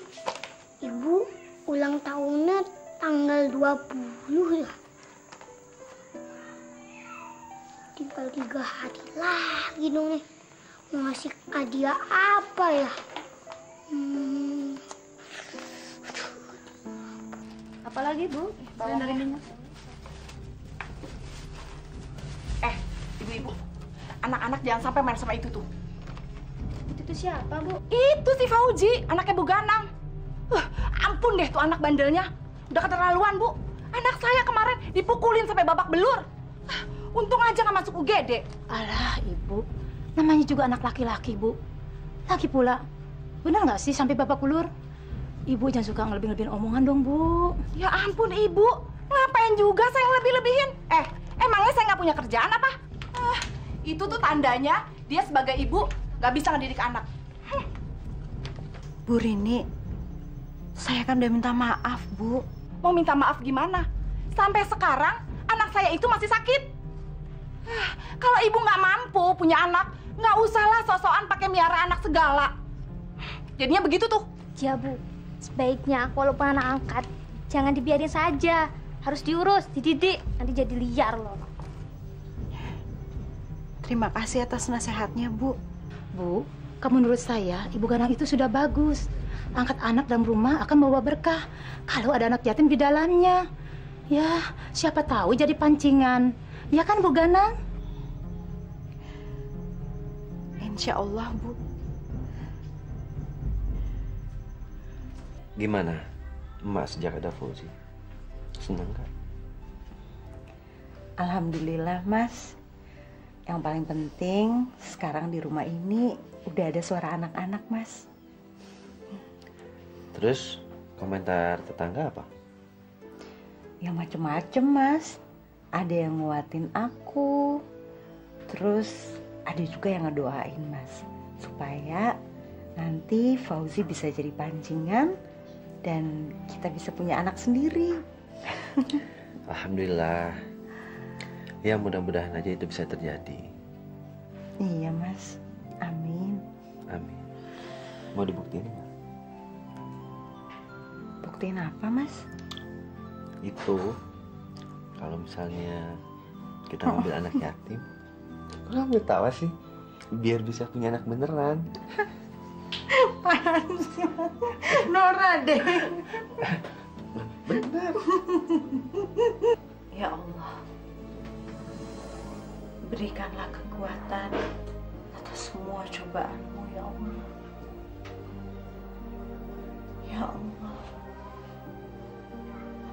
Ibu ulang tahunnya tanggal 20 ya? Tinggal 3 hari lagi dong nih. Mau ngasih hadiah apa ya? Apalagi, Bu? Bawa dari minyak. Ibu-ibu, anak-anak jangan sampai main sama itu tuh. Itu siapa, Bu? Itu si Fauzi, anaknya Bu Ganang. Ampun deh tuh anak bandelnya. Udah keterlaluan, Bu. Anak saya kemarin dipukulin sampai babak belur. Untung aja nggak masuk UGD. Alah, Ibu. Namanya juga anak laki-laki, Bu. Lagi pula, benar nggak sih sampai babak belur? Ibu jangan suka ngelebih-lebihin omongan dong, Bu. Ya ampun, Ibu. Ngapain juga saya ngelebih-lebihin? Emangnya saya nggak punya kerjaan apa? Itu tuh tandanya dia sebagai ibu nggak bisa ngedidik anak. Bu Rini, saya kan udah minta maaf, Bu. Mau minta maaf gimana? Sampai sekarang anak saya itu masih sakit. Kalau ibu nggak mampu punya anak, nggak usahlah sok-sokan pakai miara anak segala. Jadinya begitu tuh. Ya, Bu. Sebaiknya walaupun anak angkat, jangan dibiarin saja. Harus diurus, dididik. Nanti jadi liar loh. Terima kasih atas nasihatnya, Bu. Bu, kalau menurut saya, Ibu Ganang itu sudah bagus. Angkat anak dalam rumah akan membawa berkah. Kalau ada anak yatim di dalamnya, ya siapa tahu jadi pancingan. Ya kan, Bu Ganang? Insya Allah, Bu. Gimana, Emak sejak ada Fauzi? Senang kan? Alhamdulillah, Mas. Yang paling penting sekarang di rumah ini udah ada suara anak-anak, Mas. Terus komentar tetangga apa? Ya macem-macem, Mas. Ada yang nguatin aku. Terus ada juga yang ngedoain, Mas. Supaya nanti Fauzi bisa jadi pancingan dan kita bisa punya anak sendiri. Alhamdulillah. Ya mudah-mudahan aja itu bisa terjadi. Iya, Mas. Amin. Amin. Mau dibuktiin nggak? Buktiin apa, Mas? Itu kalau misalnya kita ngambil anak yatim, kok kamu tawa sih? Biar bisa punya anak beneran. Apaan sih? Nora deh. Bener. Ya Allah, berikanlah kekuatan atas semua cobaan-Mu, ya Allah. Ya Allah,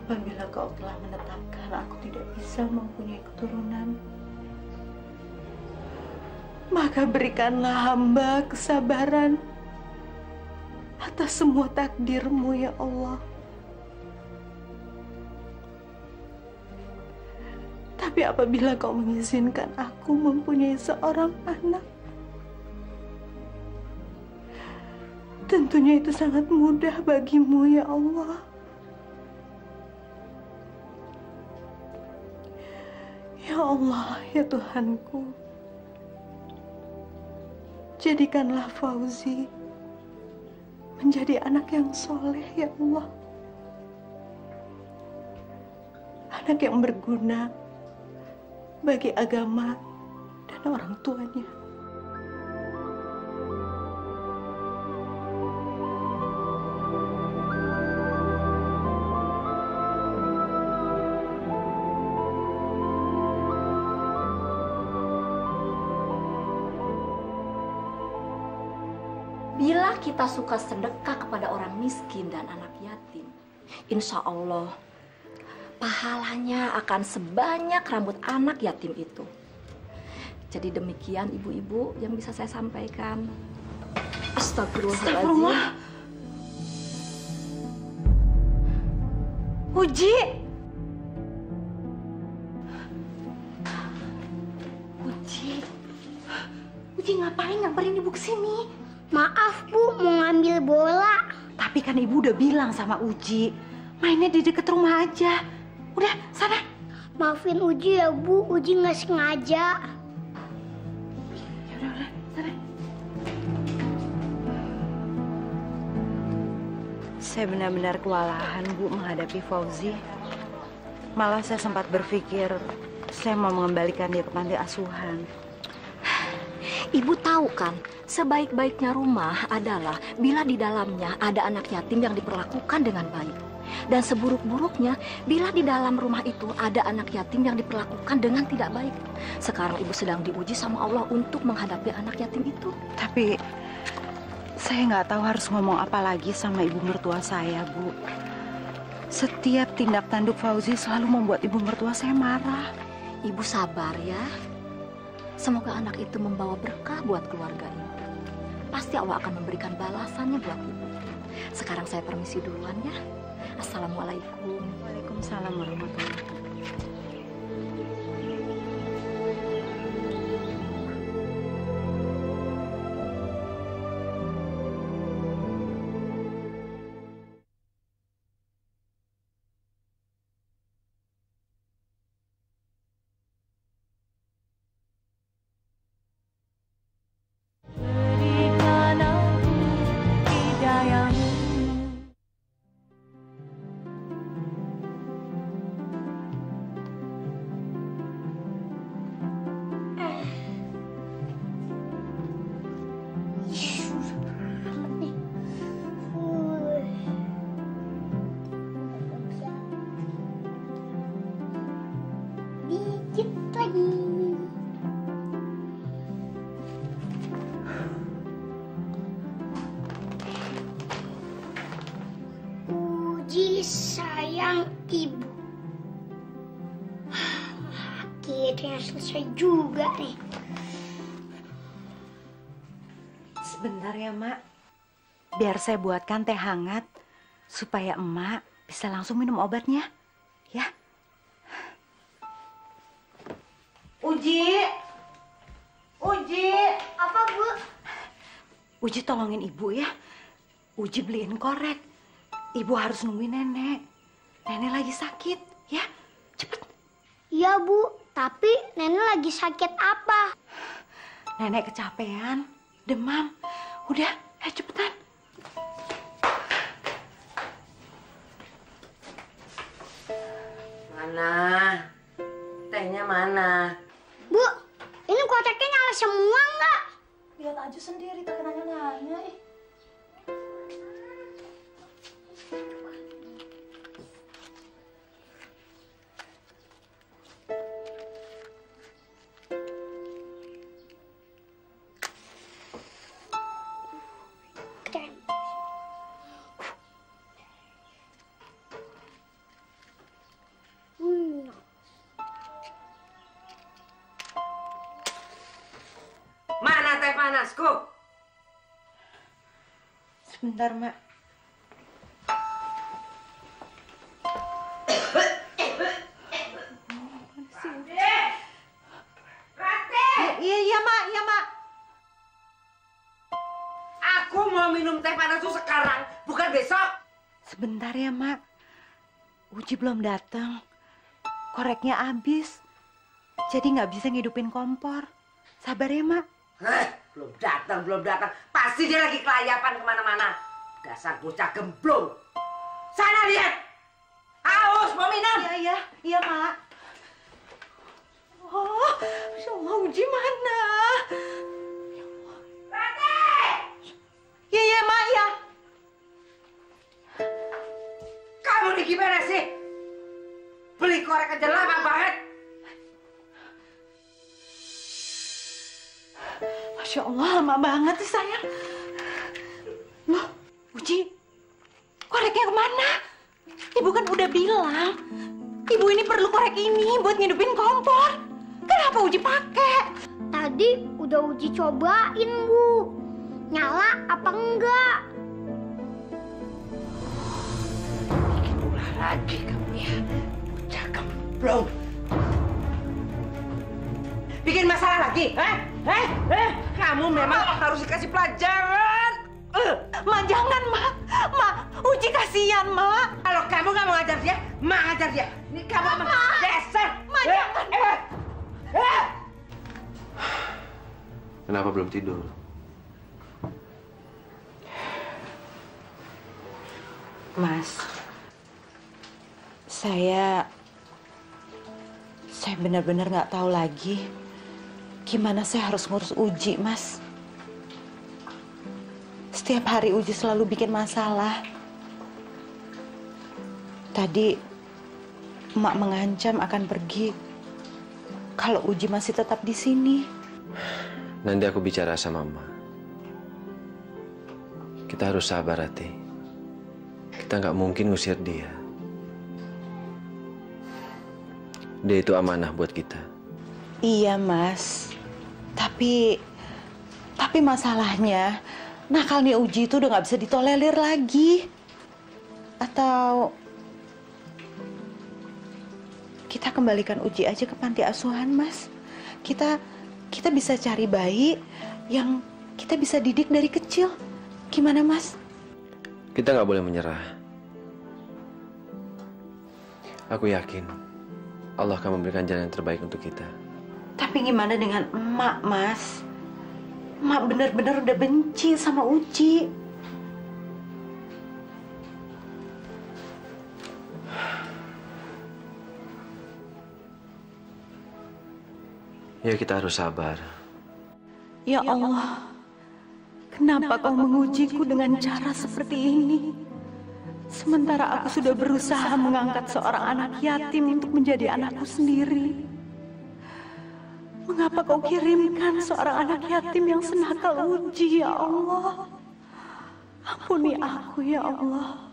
Apabila kau telah menetapkan aku tidak bisa mempunyai keturunan, maka berikanlah hamba kesabaran atas semua takdir-Mu ya Allah. Tapi apabila kau mengizinkan aku mempunyai seorang anak, tentunya itu sangat mudah bagimu ya Allah. Ya Allah, ya Tuhanku, jadikanlah Fauzi menjadi anak yang soleh ya Allah. Anak yang berguna bagi agama dan orang tuanya. Bila kita suka sedekah kepada orang miskin dan anak yatim, insya Allah pahalanya akan sebanyak rambut anak yatim itu. Jadi demikian ibu-ibu yang bisa saya sampaikan. Astagfirullahaladzim. Uji! Uji ngapain nyamperin ibu ke sini? Maaf Bu, mau ngambil bola. Tapi kan ibu udah bilang sama Uji, mainnya di deket rumah aja. Udah, sana. Maafin Uji ya Bu, Uji nggak sengaja. Udah, sana. Saya benar-benar kewalahan Bu menghadapi Fauzi. Malah saya sempat berpikir saya mau mengembalikan dia ke panti asuhan. Ibu tahu kan, sebaik-baiknya rumah adalah bila di dalamnya ada anak yatim yang diperlakukan dengan baik. Dan seburuk-buruknya bila di dalam rumah itu ada anak yatim yang diperlakukan dengan tidak baik. Sekarang ibu sedang diuji sama Allah untuk menghadapi anak yatim itu. Tapi saya nggak tahu harus ngomong apa lagi sama ibu mertua saya, Bu. Setiap tindak tanduk Fauzi selalu membuat ibu mertua saya marah. Ibu sabar ya. Semoga anak itu membawa berkah buat keluarga ibu. Pasti Allah akan memberikan balasannya buat ibu. Sekarang saya permisi duluan ya. Assalamualaikum. Waalaikumsalam warahmatullahi wabarakatuh. Uji sayang ibu. Akhirnya selesai juga nih. Sebentar ya, Mak. Biar saya buatkan teh hangat supaya Emak bisa langsung minum obatnya. Ya. Uji! Uji! Apa, Bu? Uji tolongin ibu ya. Uji beliin korek. Ibu harus nungguin nenek. Nenek lagi sakit, ya. Cepet. Iya, Bu. Tapi nenek lagi sakit apa? Nenek kecapean, demam. Udah, ayo cepetan. Mana? Tehnya mana? Bu, ini kotaknya nyala semua nggak? Lihat aja sendiri, tak nanya-nanya. panasku. Sebentar, Mak. Iya, Mak. Iya, Mak. Aku mau minum teh panas tuh sekarang, bukan besok. Sebentar ya, Mak. Uji belum datang. Koreknya habis. Jadi nggak bisa ngidupin kompor. Sabar ya, Mak. Belum datang. Pasti dia lagi kelayapan kemana-mana. Dasar bocah gemblong. Sana lihat. Haus, mau minum? Iya, Mak. Oh, Masya Allah, Uji mana? Iya, Mak, ya. Kamu nih gimana sih? Beli korek aja lama banget. Masya Allah, lama banget sih, sayang. Loh, Uji, koreknya kemana? Ibu kan udah bilang, ibu ini perlu korek ini buat ngidupin kompor. Kenapa Uji pakai? Tadi udah Uji cobain, Bu. Nyala apa enggak? Bikin ulah lagi kamu ya. Bocah gemblong. Bikin masalah lagi, Kamu memang harus dikasih pelajaran. Ma, jangan, Ma. Uji kasihan, Ma. Kalau kamu nggak mau ngajar dia, Ma ngajar dia. Ini kamu emang dasar. Ma, jangan. Kenapa belum tidur? Mas, saya benar-benar nggak tahu lagi gimana saya harus ngurus Uji, Mas. Setiap hari Uji selalu bikin masalah. Tadi Emak mengancam akan pergi kalau Uji masih tetap di sini. Nanti aku bicara sama Emak. Kita harus sabar, Ati. Kita nggak mungkin ngusir dia. Dia itu amanah buat kita. Iya, Mas. Tapi masalahnya nakalnya Uji itu udah nggak bisa ditolerir lagi. Atau kita kembalikan Uji aja ke panti asuhan, Mas. Kita bisa cari bayi yang kita bisa didik dari kecil. Gimana, Mas? Kita nggak boleh menyerah. Aku yakin Allah akan memberikan jalan yang terbaik untuk kita. Tapi gimana dengan Emak, Mas? Emak benar-benar udah benci sama Uji. Ya, kita harus sabar. Ya Allah, kenapa kau mengujiku dengan cara seperti ini? Sementara aku sudah berusaha mengangkat seorang anak yatim untuk menjadi anakku sendiri. Mengapa kau kirimkan seorang anak yatim yang senakal Uji, ya Allah? Ampuni aku, ya Allah.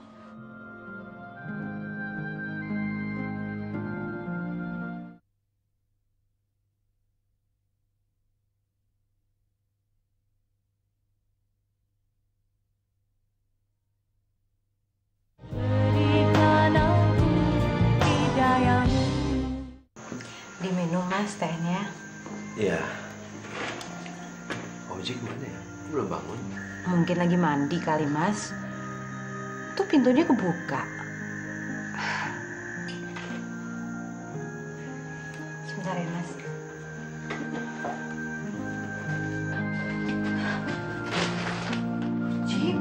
Diminum, Mas, tehnya. Iya. Uji kemana ya? Belum bangun. Mungkin lagi mandi kali, Mas. Tuh pintunya kebuka. Sebentar ya, Mas. Uji.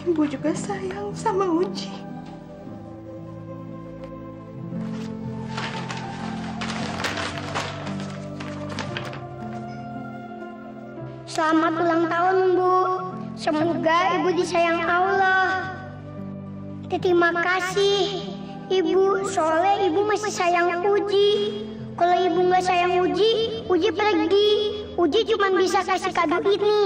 Ibu juga sayang sama Uji. Selamat ulang tahun, Bu. Semoga Ibu disayang Allah. Terima kasih, Ibu. Soalnya Ibu masih sayang Uji. Kalau Ibu nggak sayang Uji, Uji pergi. Uji cuma bisa kasih kado ini.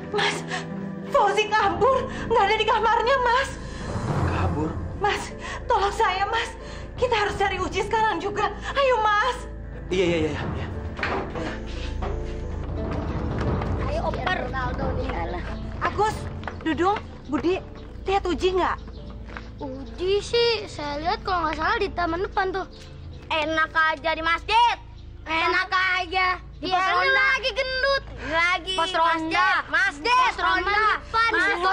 Mas, Fauzi kabur, nggak ada di kamarnya, Mas. Kabur? Mas, tolong saya, Mas. Kita harus cari Uji sekarang juga. Ayo, Mas. Iya. Ayo oper Ronaldo nih. Agus, Dudung, Budi, lihat Uji nggak? Uji sih, saya lihat kalau nggak salah di taman depan tuh. Enak aja di masjid. Enak aja. Dia lagi gendut. Lagi pos ronda. Masjid. Pos ronda. Pos ronda.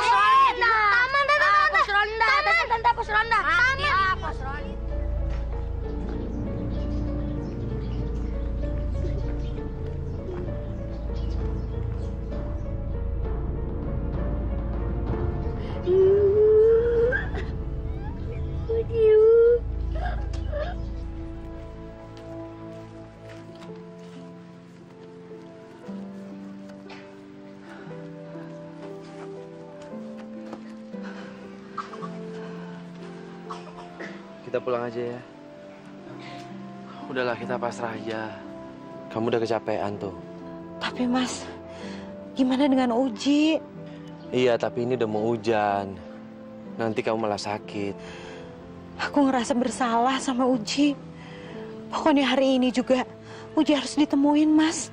Taman, pos ronda. Tanda pos ronda. Taman. Pos ronda. Kita pulang aja ya. Udahlah, kita pasrah aja. Kamu udah kecapean tuh. Tapi Mas, gimana dengan Uji? Iya, tapi ini udah mau hujan. Nanti kamu malah sakit. Aku ngerasa bersalah sama Uji. Pokoknya hari ini juga Uji harus ditemuin, Mas.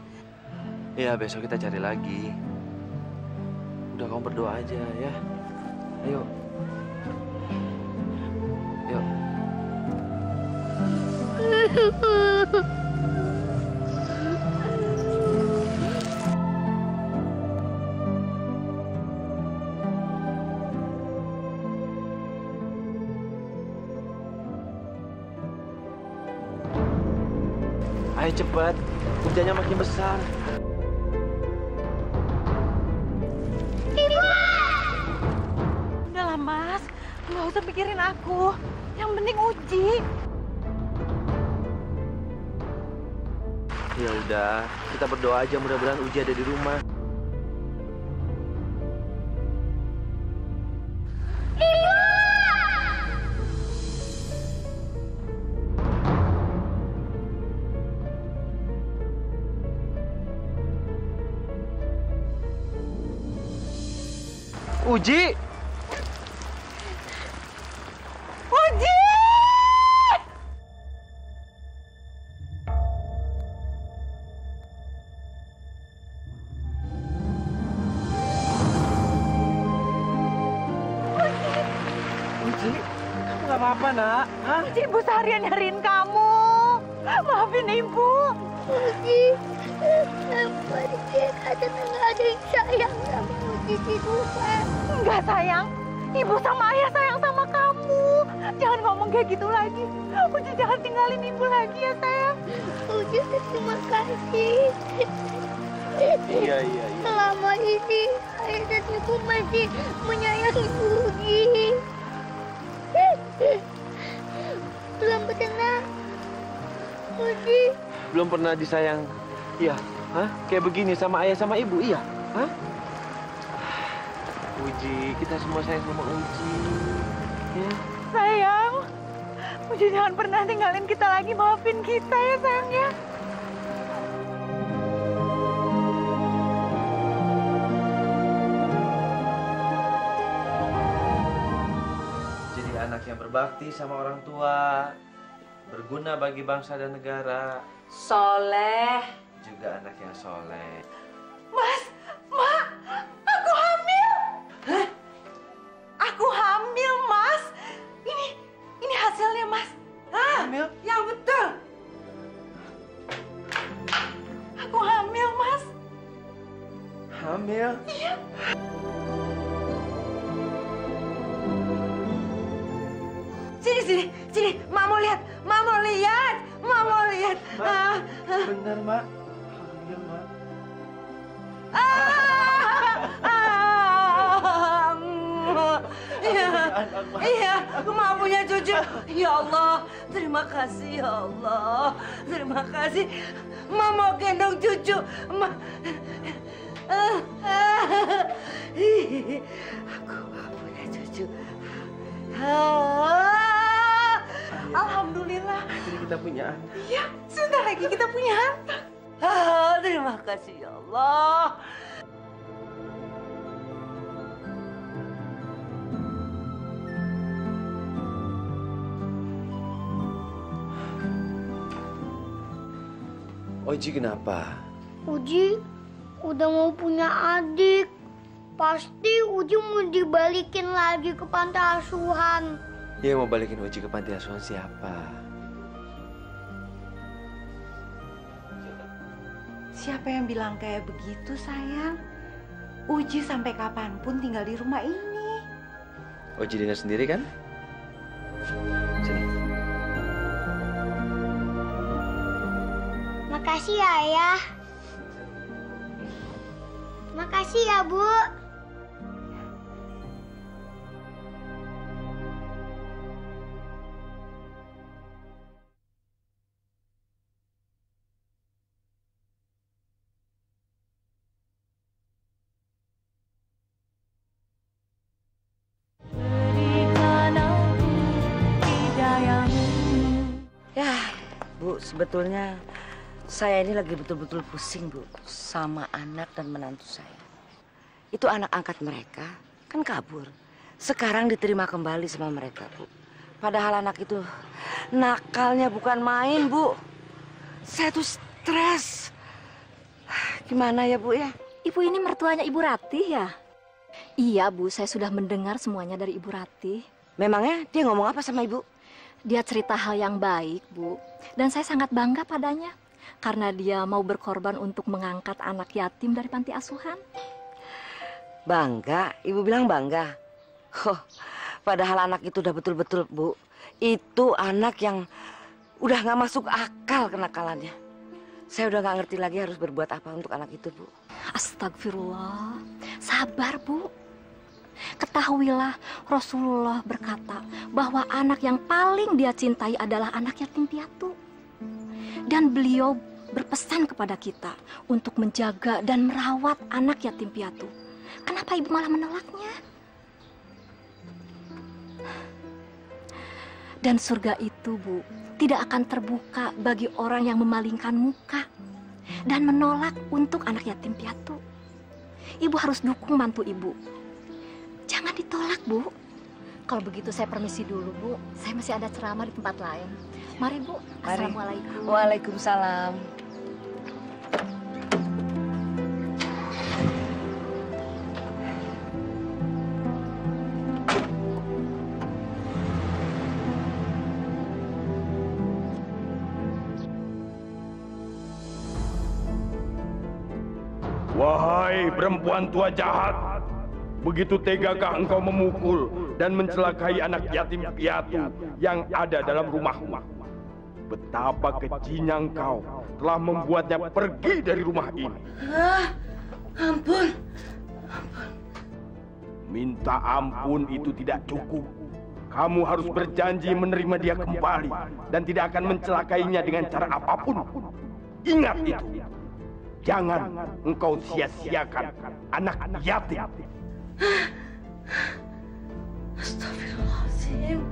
Iya, besok kita cari lagi. Udah, kamu berdoa aja ya. Ayo. Yuk. Ayo cepat, hujannya makin besar. Udahlah Mas, nggak usah pikirin aku. Yang penting Uji. Ya udah, kita berdoa aja mudah-mudahan Uji ada di rumah. Uji! Uji! Uji, kamu gak apa-apa, nak? Hah? Uji, Ibu seharian nyariin kamu. Maafin Ibu. Uji, kenapa dia kadang nggak ada yang sayang sama Uji di rumah? Enggak sayang, Ibu sama Ayah sayang sama kamu. Jangan ngomong kayak gitu lagi. Uji jangan tinggalin Ibu lagi ya sayang. Uji terima kasih. Iya. Selama ini Ayah dan Ibu masih menyayangi Uji. Belum pernah Uji. Belum pernah disayang. Iya. Hah? Kayak begini sama ayah sama ibu, iya? Hah? Uji, kita semua sayang sama Uji. Ya. Sayang, Uji jangan pernah tinggalin kita lagi. Maafin kita ya sayang ya. Jadi anak yang berbakti sama orang tua, berguna bagi bangsa dan negara. Soleh. Juga anak yang soleh. Mas, Mak, aku hamil. Hah? Aku hamil, Mas. Ini hasilnya, Mas. Hah? Hamil? Yang betul. Aku hamil, Mas. Hamil? Iya. Sini, Mak mau lihat. Mak mau lihat. Bener, Mak. Hamil, Mak. Iya. Aku mau punya cucu. Ya Allah, terima kasih ya Allah. Terima kasih. Ma mau gendong cucu. Ma. Aku mau punya cucu. Alhamdulillah. Akhirnya kita punya anak. Iya, sebentar lagi kita punya anak. Terima kasih ya Allah. Oji kenapa? Uji udah mau punya adik. Pasti Uji mau dibalikin lagi ke panti asuhan. Yang mau balikin Oji ke panti asuhan siapa? Siapa yang bilang kayak begitu, sayang? Uji sampai kapanpun tinggal di rumah ini. Oji dengar sendiri kan? Sini. Makasih ya, Ayah. Makasih ya, Bu. Ya, Bu, sebetulnya saya ini lagi betul-betul pusing, Bu, sama anak dan menantu saya. Itu anak angkat mereka, kan kabur. Sekarang diterima kembali sama mereka, Bu. Padahal anak itu nakalnya bukan main, Bu. Saya tuh stres. Gimana ya, Bu ya? Ibu ini mertuanya Ibu Ratih ya? Iya, Bu, saya sudah mendengar semuanya dari Ibu Ratih. Memangnya dia ngomong apa sama Ibu? Dia cerita hal yang baik, Bu. Dan saya sangat bangga padanya. Karena dia mau berkorban untuk mengangkat anak yatim dari panti asuhan. Bangga? Ibu bilang bangga? Oh, padahal anak itu udah betul-betul, Bu. Itu anak yang udah gak masuk akal kenakalannya. Saya udah gak ngerti lagi harus berbuat apa untuk anak itu, Bu. Astagfirullah. Sabar, Bu. Ketahuilah, Rasulullah berkata bahwa anak yang paling dia cintai adalah anak yatim piatu. Dan beliau berpesan kepada kita untuk menjaga dan merawat anak yatim piatu. Kenapa Ibu malah menolaknya? Dan surga itu, Bu, tidak akan terbuka bagi orang yang memalingkan muka dan menolak untuk anak yatim piatu. Ibu harus dukung mantu Ibu. Jangan ditolak, Bu. Kalau begitu saya permisi dulu, Bu. Saya masih ada ceramah di tempat lain. Mari, Bu. Assalamualaikum. Waalaikumsalam. Wahai perempuan tua jahat, begitu tegakah engkau memukul dan mencelakai anak yatim piatu yang ada dalam rumahmu? Betapa kejinya engkau telah membuatnya pergi dari rumah ini. Ampun. Minta ampun itu tidak cukup. Kamu harus berjanji menerima dia kembali dan tidak akan mencelakainya dengan cara apapun. Ingat itu. Jangan engkau sia-siakan anak yatim. Astagfirullahaladzim.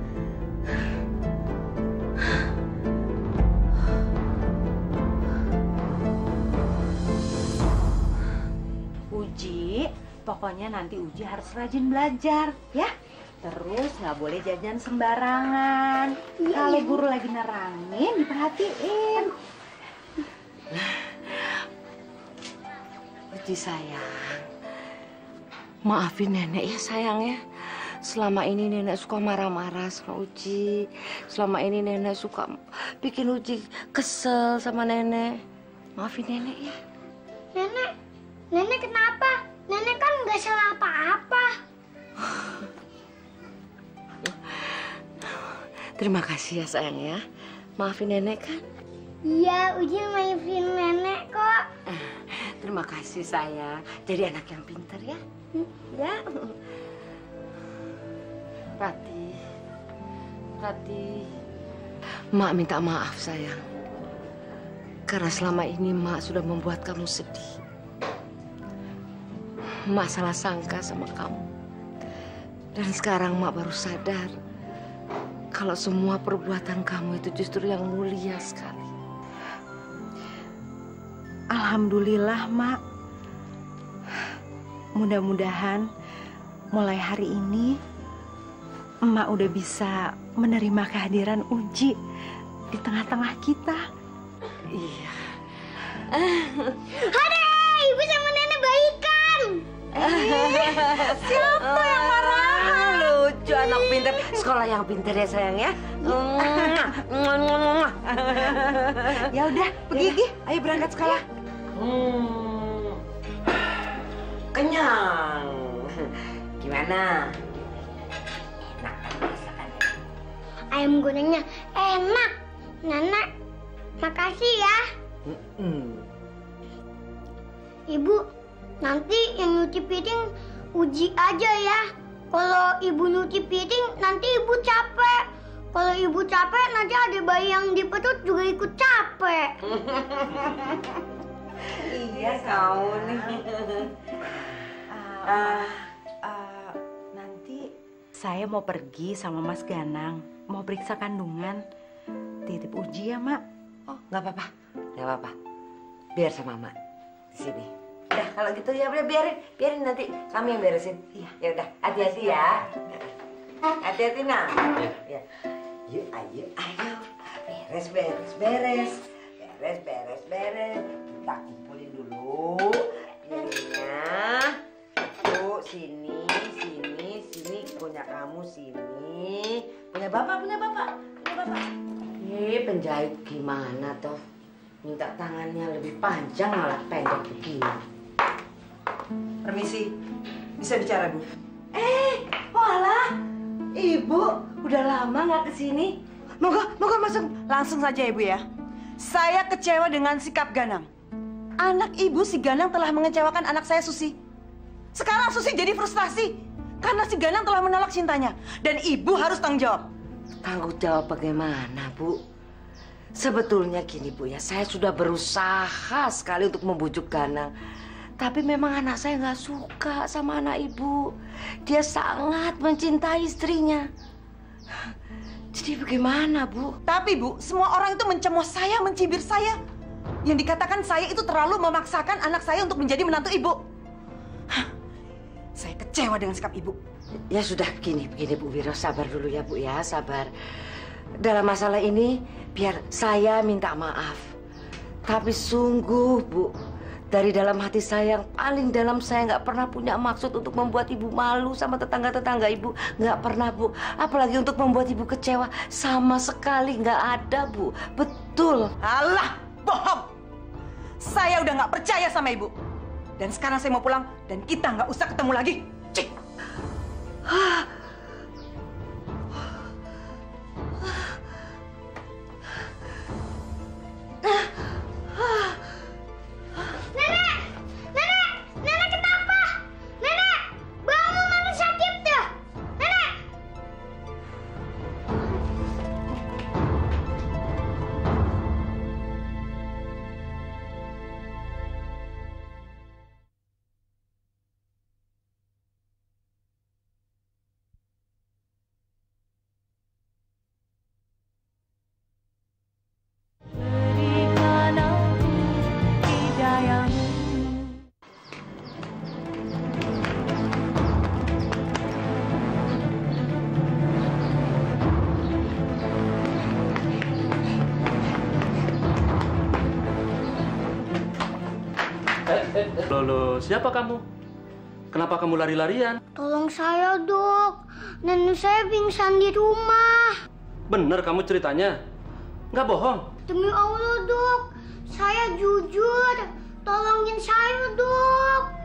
Uji, pokoknya nanti Uji harus rajin belajar, ya. Terus nggak boleh jajan sembarangan. Kalau guru lagi nerangin, diperhatiin. Uji sayang, maafin nenek ya sayang ya. Selama ini nenek suka marah-marah sama Uji. Selama ini nenek suka bikin Uji kesel sama nenek. Maafin nenek ya. Nenek kenapa? Nenek kan nggak salah apa-apa. Terima kasih ya sayang ya. Maafin nenek kan? Iya, Uji maafin nenek kok. Terima kasih sayang. Jadi anak yang pintar ya. Ya. Ratih, Rati, Mak minta maaf sayang. Karena selama ini Mak sudah membuat kamu sedih. Mak salah sangka sama kamu. Dan sekarang Mak baru sadar kalau semua perbuatan kamu itu justru yang mulia sekali. Alhamdulillah, Mak. Mudah-mudahan mulai hari ini Emak udah bisa menerima kehadiran Uji di tengah-tengah kita. Iya. Hade, Ibu sama Nenek baikan. Siapa yang marah? Lucu, anak pintar. Sekolah yang pintar ya sayang ya. Ya udah, pergi. Ayo berangkat sekolah. Kenyang. Gimana? Ayam gorengnya enak. Nenek, makasih ya. Ibu, nanti yang nyuci piring Uji aja ya. Kalau Ibu nyuci piring, nanti Ibu capek. Kalau Ibu capek, nanti ada bayi yang di perut juga ikut capek. Iya, kau nih. Nanti saya mau pergi sama Mas Ganang, mau periksa kandungan. Titip Uji ya, Mak. Oh, nggak apa-apa. Nggak apa-apa. Biar sama Mak di sini. Udah, kalau gitu ya udah biarin nanti kami yang beresin. Iya. Ya udah, hati-hati ya. Hati-hati nak. Ya. Yuk, ayo. Beres. Kita kumpulin dulu piringnya. Tuh, sini. Punya kamu sini. Punya bapak. Penjahit gimana toh? Minta tangannya lebih panjang malah pendek begini. Permisi, bisa bicara, Bu? Walah, Ibu udah lama nggak kesini. Moga masuk langsung saja, Ibu ya. Saya kecewa dengan sikap Ganang. Anak Ibu si Ganang telah mengecewakan anak saya Susi. Sekarang Susi jadi frustasi karena si Ganang telah menolak cintanya. Dan Ibu harus tanggung jawab. Tanggung jawab bagaimana, Bu? Sebetulnya gini, Bu ya, saya sudah berusaha sekali untuk membujuk Ganang. Tapi memang anak saya nggak suka sama anak Ibu. Dia sangat mencintai istrinya. Jadi bagaimana, Bu? Tapi, Bu, semua orang itu mencemooh saya, mencibir saya. Yang dikatakan saya itu terlalu memaksakan anak saya untuk menjadi menantu Ibu. Saya kecewa dengan sikap Ibu. Ya sudah, begini Bu Wiro, sabar dulu ya Bu ya, sabar. Dalam masalah ini, biar saya minta maaf. Tapi sungguh, Bu, dari dalam hati saya yang paling dalam, saya nggak pernah punya maksud untuk membuat Ibu malu sama tetangga-tetangga Ibu. Nggak pernah, Bu. Apalagi untuk membuat Ibu kecewa. Sama sekali nggak ada, Bu. Betul. Alah, bohong. Saya udah nggak percaya sama Ibu. Dan sekarang saya mau pulang, dan kita nggak usah ketemu lagi. Cik. Nenek kenapa? Nenek, bangun, nenek sakit dah. Nenek. Loh, siapa kamu? Kenapa kamu lari-larian? Tolong saya, Dok. Nenek saya pingsan di rumah. Bener kamu ceritanya? Nggak bohong? Demi Allah, Dok. Saya jujur. Tolongin saya, Dok.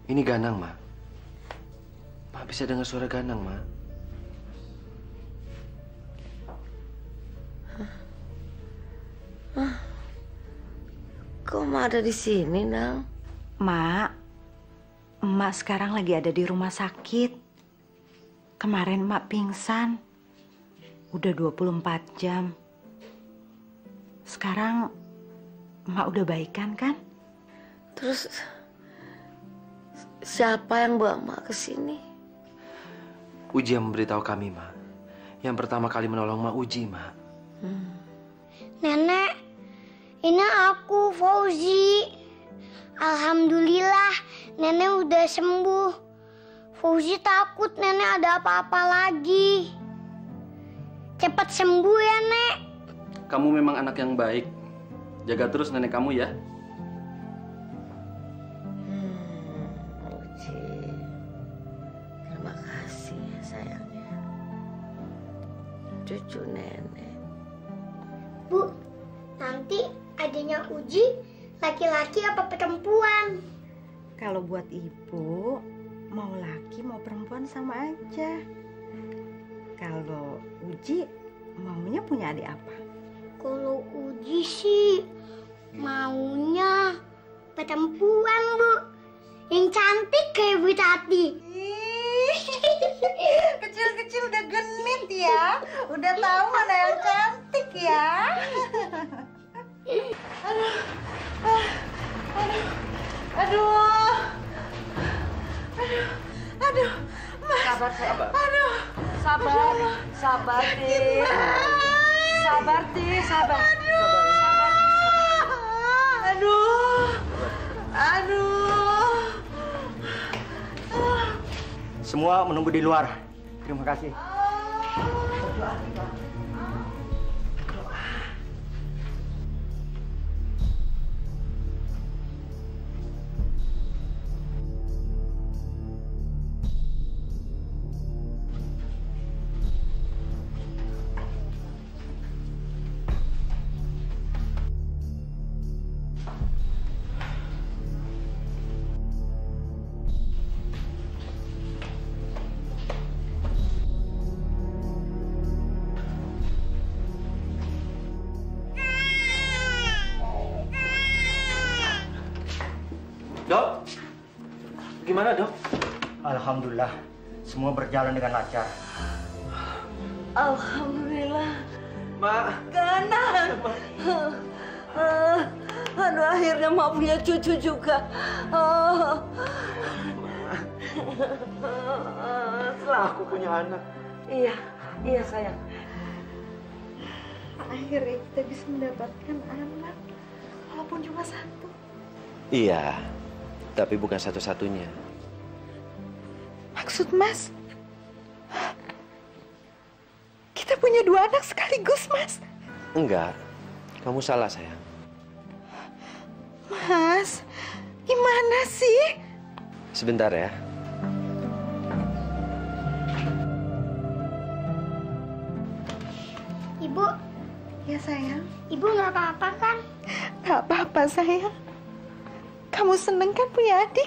Ini Ganang, Ma. Ma bisa dengar suara Ganang, Ma. Kok Ma ada di sini, Nang? Mak, Emak sekarang lagi ada di rumah sakit. Kemarin Emak pingsan. Udah 24 jam. Sekarang Emak udah baikan kan? Terus siapa yang bawa Mak ke sini? Uji yang memberitahu kami, Ma. Yang pertama kali menolong Ma Uji, Ma. Nenek, ini aku Fauzi. Alhamdulillah, nenek udah sembuh. Fauzi takut nenek ada apa-apa lagi. Cepat sembuh ya, Nek. Kamu memang anak yang baik. Jaga terus nenek kamu ya. Uji, terima kasih ya sayangnya. Cucu nenek. Bu, nanti adanya Uji laki-laki apa perempuan? Kalau buat ibu, mau laki mau perempuan sama aja. Kalau Uji maunya punya adik apa? Kalau Uji sih maunya perempuan, Bu. Yang cantik kayak Bu Tati. Kecil-kecil udah genit ya. Udah tahu mana yang cantik ya. Aduh. Sabar, sabar. Aduh. Sabar, Dek. Sabar, Dek, sabar. Aduh. Semua menunggu di luar. Terima kasih. Dok, gimana dok? Alhamdulillah, semua berjalan dengan lancar. Alhamdulillah. Ma. Ganang. Aduh, akhirnya Mak punya cucu juga. Aku punya anak. Iya sayang. Akhirnya kita bisa mendapatkan anak, walaupun cuma satu. Iya, tapi bukan satu-satunya. Maksud Mas, kita punya 2 anak sekaligus, Mas. Enggak, kamu salah sayang. Mas, gimana sih? Sebentar ya. Ibu. Ya sayang. Ibu nggak apa-apa kan? Nggak apa-apa sayang. Kamu seneng kan punya adik?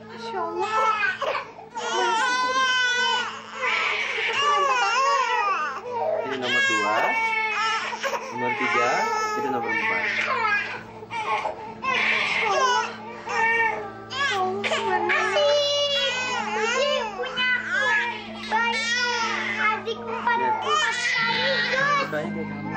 Masya Allah. Ini nomor 2, nomor 3, itu nomor 4. Adik 4 sekaligus. Baik ya kamu.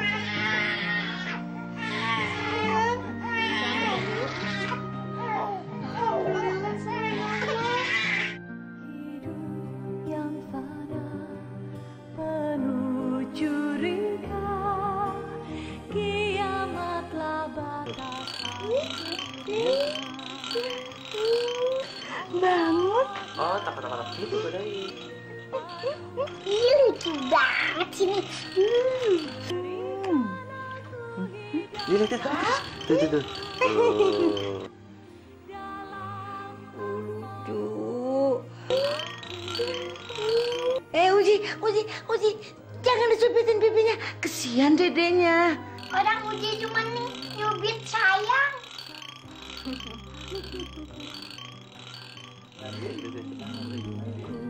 Bangun. Oh, tak gitu bedai. Ih, lucu banget sini. Lihat tuh. Tuh. Uji, jangan disubitin pipinya. Kesian dedenya. Orang Uji cuma nyubit sayang. Nah,